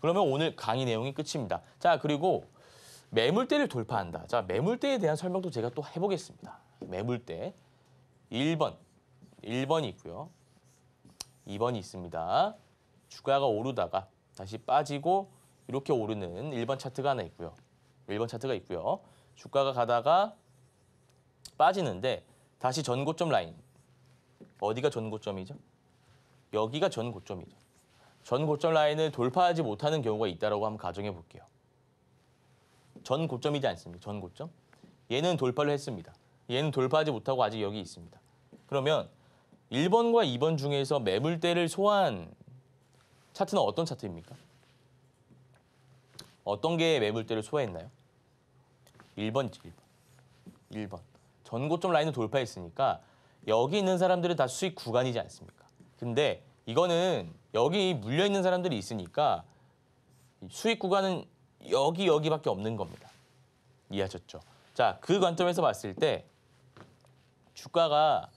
그러면 오늘 강의 내용이 끝입니다. 자, 그리고 매물대를 돌파한다. 자, 매물대에 대한 설명도 제가 또 해보겠습니다. 매물대 1번이 있고요. 2번이 있습니다. 주가가 오르다가 다시 빠지고 이렇게 오르는 1번 차트가 하나 있고요. 1번 차트가 있고요. 주가가 가다가 빠지는데 다시 전고점 라인. 어디가 전고점이죠? 여기가 전고점이죠. 전고점 라인을 돌파하지 못하는 경우가 있다고 한번 가정해 볼게요. 전고점이지 않습니까? 전고점. 얘는 돌파를 했습니다. 얘는 돌파하지 못하고 아직 여기 있습니다. 그러면 1번과 2번 중에서 매물대를 소화한 차트는 어떤 차트입니까? 어떤 게 매물대를 소화했나요? 1번이죠, 1번. 전고점 라인을 돌파했으니까 여기 있는 사람들은 다 수익 구간이지 않습니까? 근데 이거는 여기 물려있는 사람들이 있으니까 수익 구간은 여기밖에 없는 겁니다. 이해하셨죠? 자, 그 관점에서 봤을 때 주가가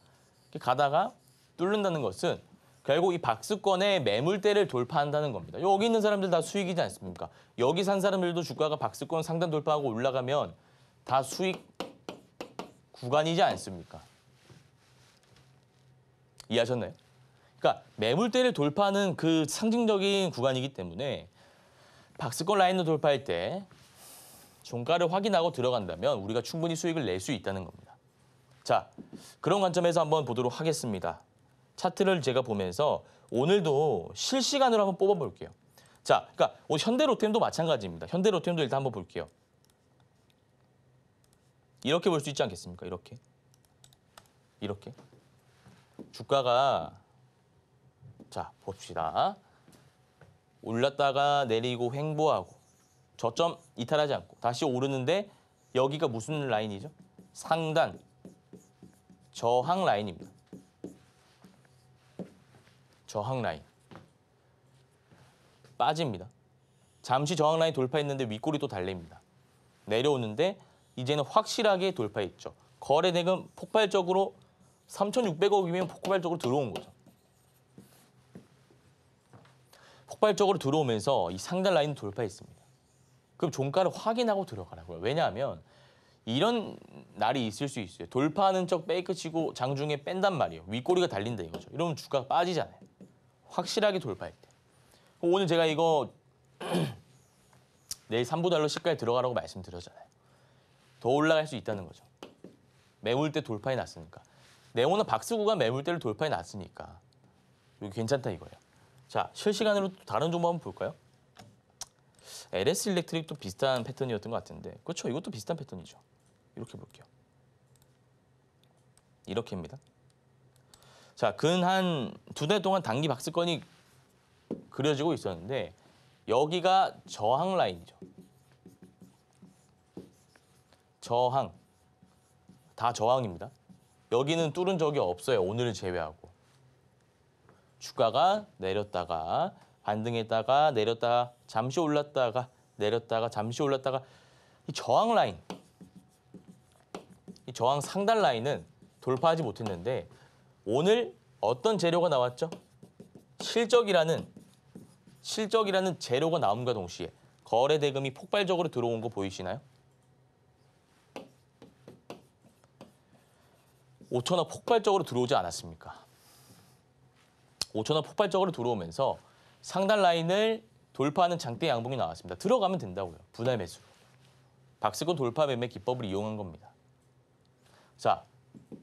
가다가 뚫는다는 것은 결국 이 박스권의 매물대를 돌파한다는 겁니다. 여기 있는 사람들 다 수익이지 않습니까? 여기 산 사람들도 주가가 박스권 상단 돌파하고 올라가면 다 수익 구간이지 않습니까? 이해하셨나요? 그러니까 매물대를 돌파하는 그 상징적인 구간이기 때문에 박스권 라인을 돌파할 때 종가를 확인하고 들어간다면 우리가 충분히 수익을 낼 수 있다는 겁니다. 자, 그런 관점에서 한번 보도록 하겠습니다. 차트를 제가 보면서 오늘도 실시간으로 한번 뽑아볼게요. 자, 그러니까 현대로템도 마찬가지입니다. 현대로템도 일단 한번 볼게요. 이렇게 볼 수 있지 않겠습니까? 이렇게. 주가가 자, 봅시다. 올랐다가 내리고 횡보하고 저점 이탈하지 않고 다시 오르는데 여기가 무슨 라인이죠? 상단 저항 라인입니다. 저항 라인. 빠집니다. 잠시 저항 라인 돌파했는데 윗꼬리 또 달립니다. 내려오는데 이제는 확실하게 돌파했죠. 거래대금 폭발적으로 3,600억이면 폭발적으로 들어온 거죠. 폭발적으로 들어오면서 이 상단 라인을 돌파했습니다. 그럼 종가를 확인하고 들어가라고요. 왜냐하면 이런 날이 있을 수 있어요. 돌파하는 척 페이크 치고 장중에 뺀단 말이에요. 윗꼬리가 달린다 이거죠. 이러면 주가가 빠지잖아요. 확실하게 돌파할 때. 오늘 제가 이거 내일 3부 달러 시가에 들어가라고 말씀드렸잖아요. 더 올라갈 수 있다는 거죠. 매물대 돌파해 놨으니까. 네오나 박스구가 매물대를 돌파해 놨으니까 여기 괜찮다 이거예요. 자, 실시간으로 또 다른 종목 한번 볼까요? LS 일렉트릭도 비슷한 패턴이었던 것 같은데 그렇죠. 이것도 비슷한 패턴이죠. 이렇게 볼게요. 이렇게입니다. 자, 근 한 2달 동안 단기 박스권이 그려지고 있었는데 여기가 저항 라인이죠. 저항. 다 저항입니다. 여기는 뚫은 적이 없어요. 오늘을 제외하고. 주가가 내렸다가 반등했다가 내렸다가 잠시 올랐다가 내렸다가 잠시 올랐다가 이 저항 라인. 이 저항 상단 라인은 돌파하지 못했는데 오늘 어떤 재료가 나왔죠? 실적이라는 재료가 나옴과 동시에 거래 대금이 폭발적으로 들어온 거 보이시나요? 5천억 폭발적으로 들어오지 않았습니까? 5천억 폭발적으로 들어오면서 상단 라인을 돌파하는 장대 양봉이 나왔습니다. 들어가면 된다고요. 분할 매수로. 박스권 돌파 매매 기법을 이용한 겁니다. 자,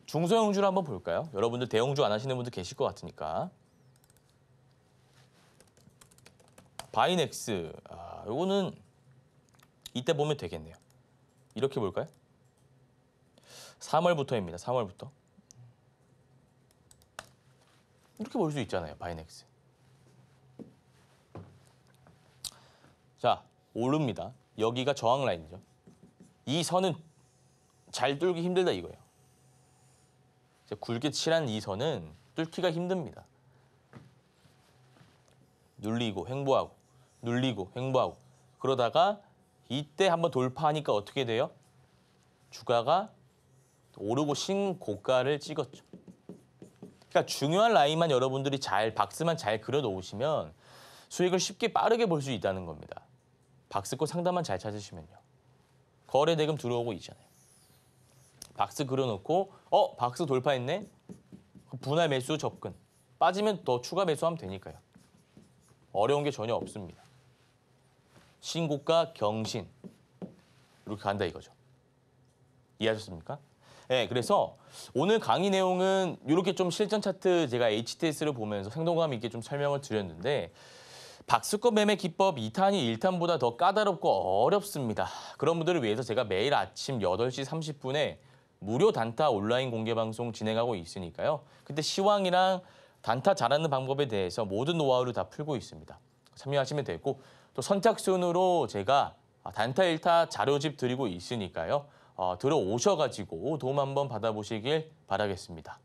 중소형주를 한번 볼까요? 여러분들 대형주 안 하시는 분들 계실 것 같으니까. 바이넥스. 요거는 이때 보면 되겠네요. 이렇게 볼까요? 3월부터입니다. 3월부터. 이렇게 볼 수 있잖아요. 바이넥스. 자, 오릅니다. 여기가 저항 라인이죠. 이 선은 잘 뚫기 힘들다 이거예요. 굵게 칠한 이 선은 뚫기가 힘듭니다. 눌리고 횡보하고 눌리고 횡보하고 그러다가 이때 한번 돌파하니까 어떻게 돼요? 주가가 오르고 신고가를 찍었죠. 그러니까 중요한 라인만 여러분들이 박스만 잘 그려 놓으시면 수익을 쉽게 빠르게 볼 수 있다는 겁니다. 박스권 상단만 잘 찾으시면요. 거래 대금 들어오고 있잖아요. 박스 그려놓고 박스 돌파했네? 분할 매수 접근. 빠지면 더 추가 매수하면 되니까요. 어려운 게 전혀 없습니다. 신고가 경신. 이렇게 간다 이거죠. 이해하셨습니까? 네, 그래서 오늘 강의 내용은 이렇게 좀 실전 차트 제가 HTS를 보면서 생동감 있게 좀 설명을 드렸는데 박스권 매매 기법 2탄이 1탄보다 더 까다롭고 어렵습니다. 그런 분들을 위해서 제가 매일 아침 8시 30분에 무료 단타 온라인 공개 방송 진행하고 있으니까요. 그때 시황이랑 단타 잘하는 방법에 대해서 모든 노하우를 다 풀고 있습니다. 참여하시면 되고 또 선착순으로 제가 단타 1타 자료집 드리고 있으니까요. 들어오셔가지고 도움 한번 받아보시길 바라겠습니다.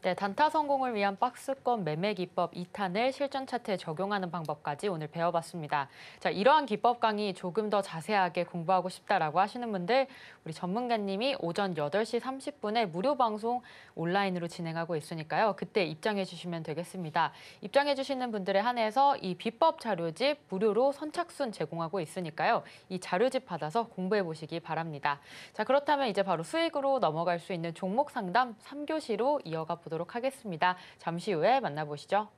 네, 단타 성공을 위한 박스권 매매 기법 2탄을 실전 차트에 적용하는 방법까지 오늘 배워봤습니다. 자, 이러한 기법 강의 조금 더 자세하게 공부하고 싶다라고 하시는 분들 우리 전문가님이 오전 8시 30분에 무료 방송 온라인으로 진행하고 있으니까요. 그때 입장해 주시면 되겠습니다. 입장해 주시는 분들에 한해서 이 비법 자료집 무료로 선착순 제공하고 있으니까요. 이 자료집 받아서 공부해 보시기 바랍니다. 자, 그렇다면 이제 바로 수익으로 넘어갈 수 있는 종목 상담 3교시로 이어가 보도록 하겠습니다. 잠시 후에 만나보시죠.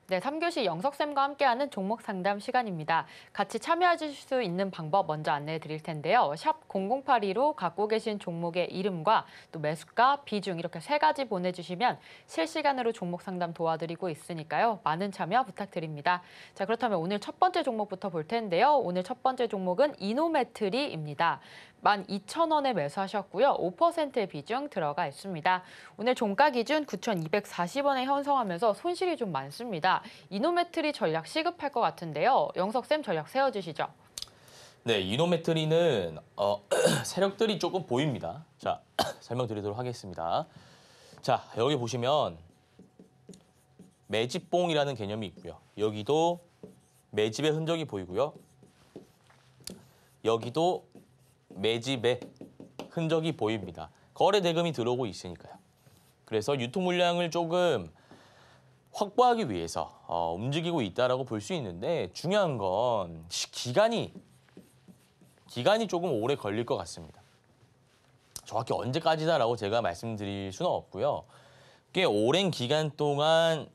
네, 3교시 영석쌤과 함께하는 종목 상담 시간입니다. 같이 참여하실 수 있는 방법 먼저 안내해 드릴 텐데요. 샵 0082로 갖고 계신 종목의 이름과 또 매수가, 비중 이렇게 3가지 보내주시면 실시간으로 종목 상담 도와드리고 있으니까요. 많은 참여 부탁드립니다. 자, 그렇다면 오늘 첫 번째 종목부터 볼 텐데요. 오늘 첫 번째 종목은 이노메트리입니다. 12,000원에 매수하셨고요. 5%의 비중 들어가 있습니다. 오늘 종가 기준 9,240원에 형성하면서 손실이 좀 많습니다. 이노메트리 전략 시급할 것 같은데요. 영석쌤 전략 세워주시죠. 네, 이노메트리는 세력들이 조금 보입니다. 자, 설명드리도록 하겠습니다. 자, 여기 보시면 매집봉이라는 개념이 있고요. 여기도 매집의 흔적이 보이고요. 여기도 매집의 흔적이 보입니다. 거래 대금이 들어오고 있으니까요. 그래서 유통 물량을 조금 확보하기 위해서 움직이고 있다라고 볼 수 있는데 중요한 건 기간이 조금 오래 걸릴 것 같습니다. 정확히 언제까지다라고 제가 말씀드릴 수는 없고요. 꽤 오랜 기간 동안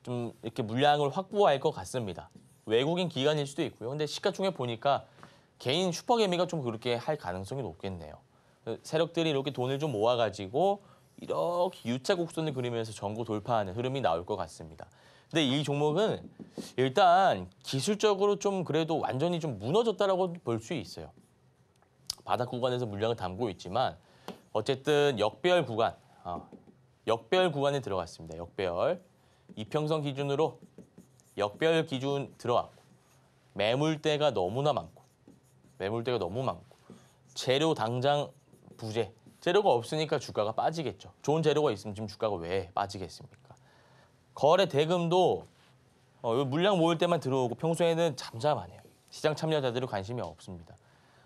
좀 이렇게 물량을 확보할 것 같습니다. 외국인 기관일 수도 있고요. 근데 시가총액 보니까 개인 슈퍼개미가 좀 그렇게 할 가능성이 높겠네요. 세력들이 이렇게 돈을 좀 모아가지고 이렇게 U자 곡선을 그리면서 전고 돌파하는 흐름이 나올 것 같습니다. 근데 이 종목은 일단 기술적으로 좀 그래도 완전히 좀 무너졌다라고 볼 수 있어요. 바닥 구간에서 물량을 담고 있지만 어쨌든 역배열 구간에 들어갔습니다. 역배열. 이평선 기준으로 역배열 기준 들어왔고 매물대가 너무 많고 재료 당장 부재. 재료가 없으니까 주가가 빠지겠죠. 좋은 재료가 있으면 지금 주가가 왜 빠지겠습니까? 거래 대금도 물량 모일 때만 들어오고 평소에는 잠잠하네요. 시장 참여자들은 관심이 없습니다.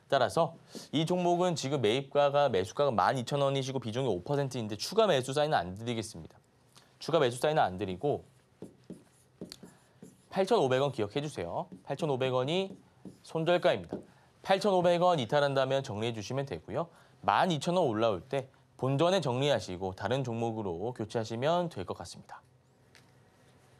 따라서 이 종목은 지금 매수가가 12,000원이시고 비중이 5%인데 추가 매수 사인은 안 드리겠습니다. 추가 매수 사인은 안 드리고 8,500원 기억해 주세요. 8,500원이 손절가입니다. 8,500원 이탈한다면 정리해 주시면 되고요. 12,000원 올라올 때 본전에 정리하시고 다른 종목으로 교체하시면 될 것 같습니다.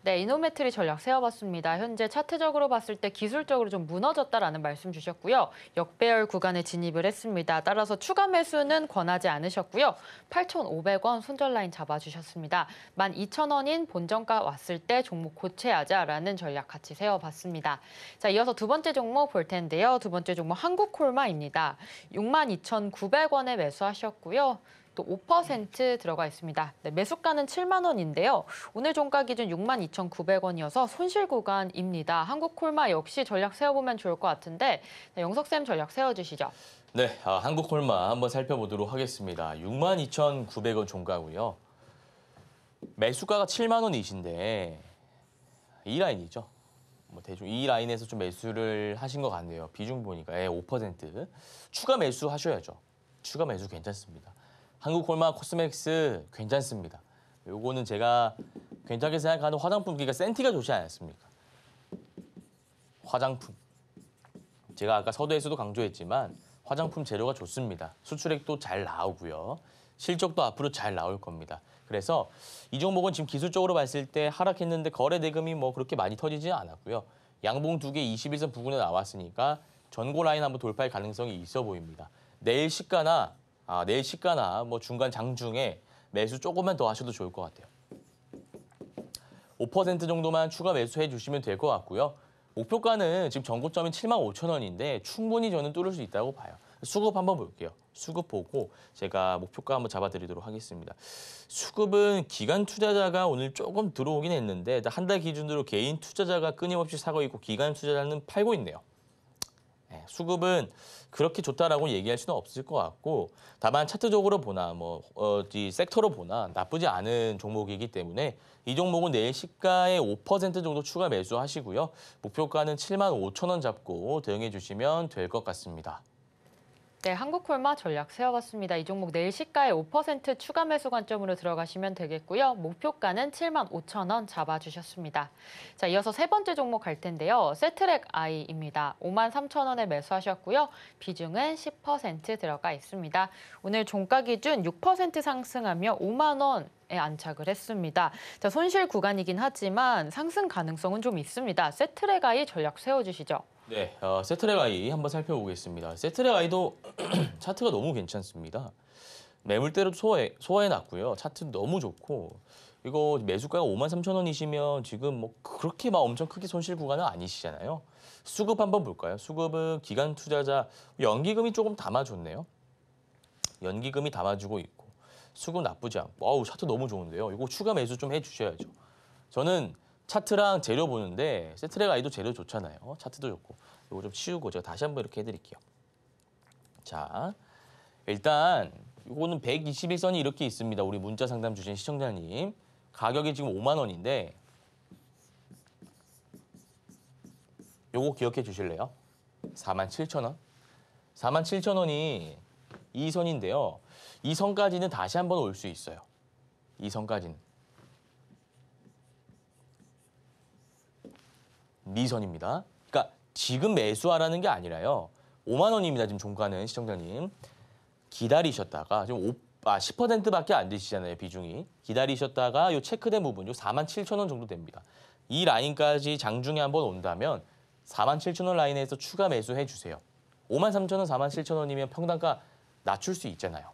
네, 이노메트리 전략 세워봤습니다. 현재 차트적으로 봤을 때 기술적으로 좀 무너졌다라는 말씀 주셨고요. 역배열 구간에 진입을 했습니다. 따라서 추가 매수는 권하지 않으셨고요. 8,500원 손절 라인 잡아주셨습니다. 12,000원인 본전가 왔을 때 종목 고체하자라는 전략 같이 세워봤습니다. 자, 이어서 두 번째 종목 볼 텐데요. 두 번째 종목 한국콜마입니다. 62,900원에 매수하셨고요. 또 5% 들어가 있습니다. 네, 매수가는 7만 원인데요. 오늘 종가 기준 62,900원이어서 손실 구간입니다. 한국콜마 역시 전략 세워보면 좋을 것 같은데 네, 영석쌤 전략 세워주시죠. 네, 한국콜마 한번 살펴보도록 하겠습니다. 62,900원 종가고요. 매수가가 7만 원이신데 이 라인이죠. 대충 이 라인에서 좀 매수를 하신 것 같네요. 비중 보니까 5%. 추가 매수 하셔야죠. 추가 매수 괜찮습니다. 한국콜마 코스맥스 괜찮습니다. 요거는 제가 괜찮게 생각하는 화장품, 그러니까 센티가 좋지 않았습니까? 화장품. 제가 아까 서두에서도 강조했지만 화장품 재료가 좋습니다. 수출액도 잘 나오고요. 실적도 앞으로 잘 나올 겁니다. 그래서 이 종목은 지금 기술적으로 봤을 때 하락했는데 거래 대금이 그렇게 많이 터지지 않았고요. 양봉 2개 21선 부근에 나왔으니까 전고 라인 한번 돌파할 가능성이 있어 보입니다. 내일 시가나 중간 장중에 매수 조금만 더 하셔도 좋을 것 같아요. 5% 정도만 추가 매수해 주시면 될 것 같고요. 목표가는 지금 전고점이 75,000원인데 충분히 저는 뚫을 수 있다고 봐요. 수급 한번 볼게요. 수급 보고 제가 목표가 한번 잡아드리도록 하겠습니다. 수급은 기관 투자자가 오늘 조금 들어오긴 했는데 한 달 기준으로 개인 투자자가 끊임없이 사고 있고 기관 투자자는 팔고 있네요. 수급은 그렇게 좋다라고 얘기할 수는 없을 것 같고 다만 차트적으로 보나 섹터로 보나 나쁘지 않은 종목이기 때문에 이 종목은 내일 시가의 5% 정도 추가 매수하시고요. 목표가는 75,000원 잡고 대응해 주시면 될 것 같습니다. 네, 한국콜마 전략 세워봤습니다. 이 종목 내일 시가의 5% 추가 매수 관점으로 들어가시면 되겠고요. 목표가는 75,000원 잡아주셨습니다. 자, 이어서 세 번째 종목 갈 텐데요. 세트랙 I입니다. 53,000원에 매수하셨고요. 비중은 10% 들어가 있습니다. 오늘 종가 기준 6% 상승하며 5만 원에 안착을 했습니다. 자, 손실 구간이긴 하지만 상승 가능성은 좀 있습니다. 세트랙 I 전략 세워주시죠. 네, 세트랙 I 한번 살펴보겠습니다. 세트랙 I도 차트가 너무 괜찮습니다. 매물대로 소화해놨고요. 차트 너무 좋고 이거 매수가가 53,000원이시면 지금 그렇게 엄청 크게 손실 구간은 아니시잖아요. 수급 한번 볼까요? 수급은 기관 투자자 연기금이 조금 담아줬네요. 연기금이 담아주고 있고 수급 나쁘지 않고 차트 너무 좋은데요. 이거 추가 매수 좀 해주셔야죠. 저는 차트랑 재료 보는데 세트랙아이도 재료 좋잖아요. 차트도 좋고. 이거 좀 치우고 제가 다시 한번 이렇게 해드릴게요. 자, 일단 이거는 121선이 이렇게 있습니다. 우리 문자 상담 주신 시청자님. 가격이 지금 5만 원인데 요거 기억해 주실래요? 47,000원. 47,000원이 이 선인데요. 이 선까지는 다시 한번 올 수 있어요. 이 선까지는. 미선입니다. 그러니까 지금 매수하라는 게 아니라요. 5만 원입니다. 지금 종가는 시청자님. 기다리셨다가 지금 10%밖에 안 되시잖아요. 비중이. 기다리셨다가 요 체크된 부분, 요 47,000원 정도 됩니다. 이 라인까지 장중에 한번 온다면 47,000원 라인에서 추가 매수해 주세요. 53,000원, 47,000원이면 평단가 낮출 수 있잖아요.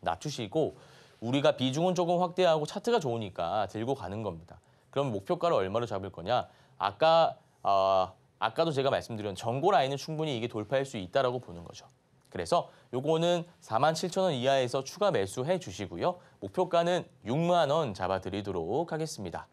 낮추시고 우리가 비중은 조금 확대하고 차트가 좋으니까 들고 가는 겁니다. 그럼 목표가를 얼마로 잡을 거냐? 아까도 제가 말씀드린 전고 라인은 충분히 이게 돌파할 수 있다라고 보는 거죠. 그래서 요거는 47,000원 이하에서 추가 매수해 주시고요. 목표가는 6만 원 잡아드리도록 하겠습니다.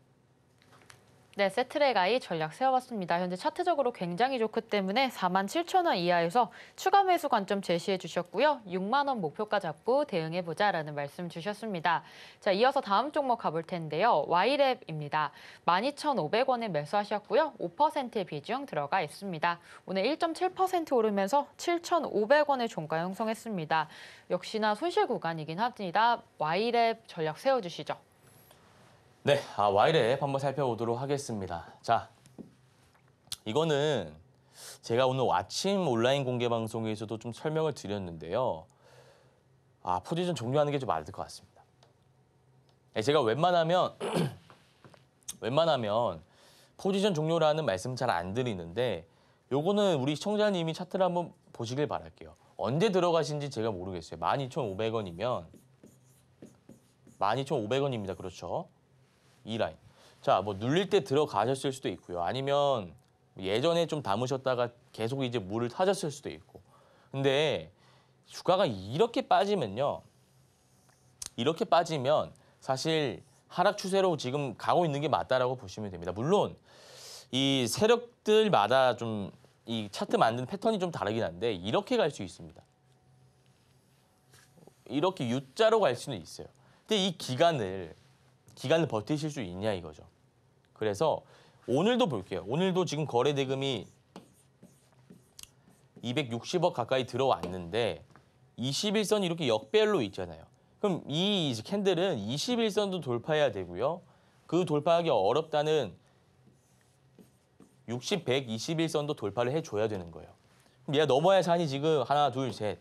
네, 세트랙아이 전략 세워봤습니다. 현재 차트적으로 굉장히 좋기 때문에 47,000원 이하에서 추가 매수 관점 제시해 주셨고요. 6만 원 목표가 잡고 대응해보자라는 말씀 주셨습니다. 자, 이어서 다음 종목 가볼 텐데요. Y랩입니다. 12,500원에 매수하셨고요. 5%의 비중 들어가 있습니다. 오늘 1.7% 오르면서 7,500원의 종가 형성했습니다. 역시나 손실 구간이긴 합니다. Y랩 전략 세워주시죠. 네, Y랩 한번 살펴보도록 하겠습니다. 자, 이거는 제가 오늘 아침 온라인 공개 방송에서도 좀 설명을 드렸는데요. 포지션 종료하는 게 좀 맞을 것 같습니다. 제가 웬만하면 포지션 종료라는 말씀 잘 안 드리는데 요거는 우리 시청자님이 차트를 한번 보시길 바랄게요. 언제 들어가신지 제가 모르겠어요. 12,500원이면 12,500원입니다. 그렇죠? 이 라인. 자, 뭐 눌릴 때 들어가셨을 수도 있고요. 아니면 예전에 좀 담으셨다가 계속 이제 물을 타셨을 수도 있고. 근데 주가가 이렇게 빠지면요. 이렇게 빠지면 사실 하락 추세로 지금 가고 있는 게 맞다라고 보시면 됩니다. 물론 이 세력들마다 좀 이 차트 만든 패턴이 좀 다르긴 한데 이렇게 갈 수 있습니다. 이렇게 U자로 갈 수는 있어요. 근데 이 기간을 버티실 수 있냐 이거죠. 그래서 오늘도 볼게요. 오늘도 지금 거래 대금이 260억 가까이 들어왔는데 21선 이렇게 역별로 있잖아요. 그럼 이 캔들은 21선도 돌파해야 되고요. 그 돌파하기 어렵다는 60, 121선도 돌파를 해줘야 되는 거예요. 그럼 얘가 넘어야 산이 지금 하나, 둘, 셋,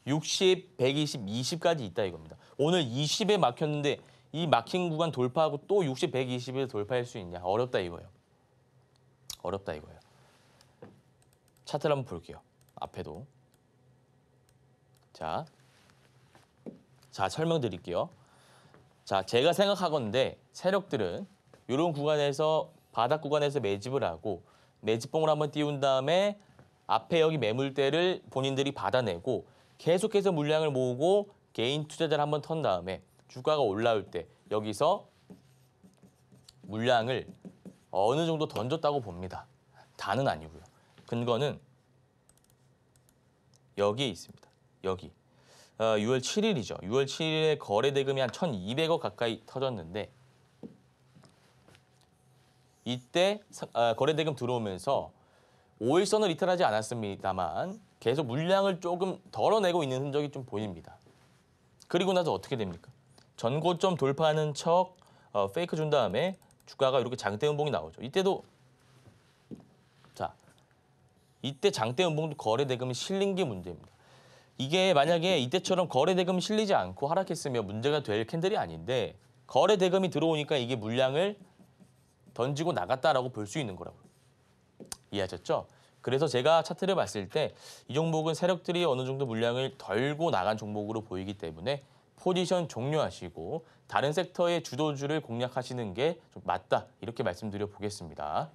60, 120, 20까지 있다 이겁니다. 오늘 20에 막혔는데 이 막힌 구간 돌파하고 또 60, 120을 돌파할 수 있냐? 어렵다 이거예요. 어렵다 이거예요. 차트를 한번 볼게요. 앞에도. 자, 설명드릴게요. 자, 제가 생각하건데 세력들은 이런 구간에서 바닥 구간에서 매집을 하고 매집봉을 한번 띄운 다음에 앞에 여기 매물대를 본인들이 받아내고 계속해서 물량을 모으고 개인 투자자를 한번 턴 다음에 주가가 올라올 때 여기서 물량을 어느 정도 던졌다고 봅니다. 다는 아니고요. 근거는 여기에 있습니다. 여기. 6월 7일이죠. 6월 7일에 거래 대금이 한 1,200억 가까이 터졌는데 이때 거래 대금 들어오면서 5일선을 이탈하지 않았습니다만 계속 물량을 조금 덜어내고 있는 흔적이 좀 보입니다. 그리고 나서 어떻게 됩니까? 전고점 돌파하는 척 페이크 준 다음에 주가가 이렇게 장대 음봉이 나오죠. 이때도 자, 이때 장대 음봉도 거래 대금이 실린 게 문제입니다. 이게 만약에 이때처럼 거래 대금이 실리지 않고 하락했으면 문제가 될 캔들이 아닌데 거래 대금이 들어오니까 이게 물량을 던지고 나갔다라고 볼 수 있는 거라고. 이해하셨죠? 그래서 제가 차트를 봤을 때 이 종목은 세력들이 어느 정도 물량을 덜고 나간 종목으로 보이기 때문에 포지션 종료하시고 다른 섹터의 주도주를 공략하시는 게 좀 맞다. 이렇게 말씀드려 보겠습니다.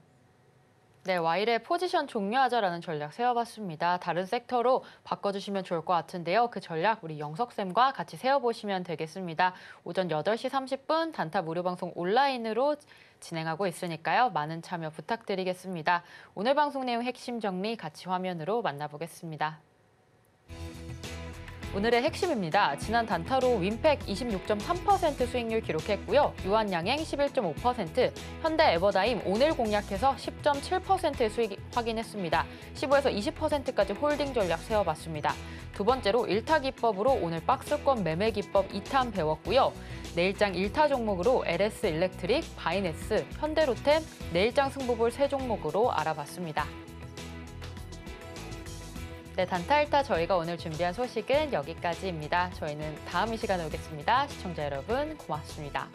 네, 와일의 포지션 종료하자라는 전략 세워봤습니다. 다른 섹터로 바꿔주시면 좋을 것 같은데요. 그 전략 우리 영석쌤과 같이 세워보시면 되겠습니다. 오전 8시 30분 단타 무료 방송 온라인으로 진행하고 있으니까요. 많은 참여 부탁드리겠습니다. 오늘 방송 내용 핵심 정리 같이 화면으로 만나보겠습니다. 오늘의 핵심입니다. 지난 단타로 윈팩 26.3% 수익률 기록했고요. 유한양행 11.5%, 현대 에버다임 오늘 공략해서 10.7%의 수익 확인했습니다. 15에서 20%까지 홀딩 전략 세워봤습니다. 두 번째로 1타 기법으로 오늘 박스권 매매 기법 2탄 배웠고요. 내일장 1타 종목으로 LS 일렉트릭, 바이네스, 현대로템, 내일장 승부볼 3종목으로 알아봤습니다. 네, 단타 1타 저희가 오늘 준비한 소식은 여기까지입니다. 저희는 다음 이 시간에 오겠습니다. 시청자 여러분 고맙습니다.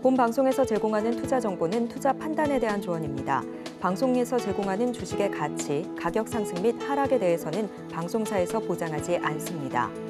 본 방송에서 제공하는 투자 정보는 투자 판단에 대한 조언입니다. 방송에서 제공하는 주식의 가치, 가격 상승 및 하락에 대해서는 방송사에서 보장하지 않습니다.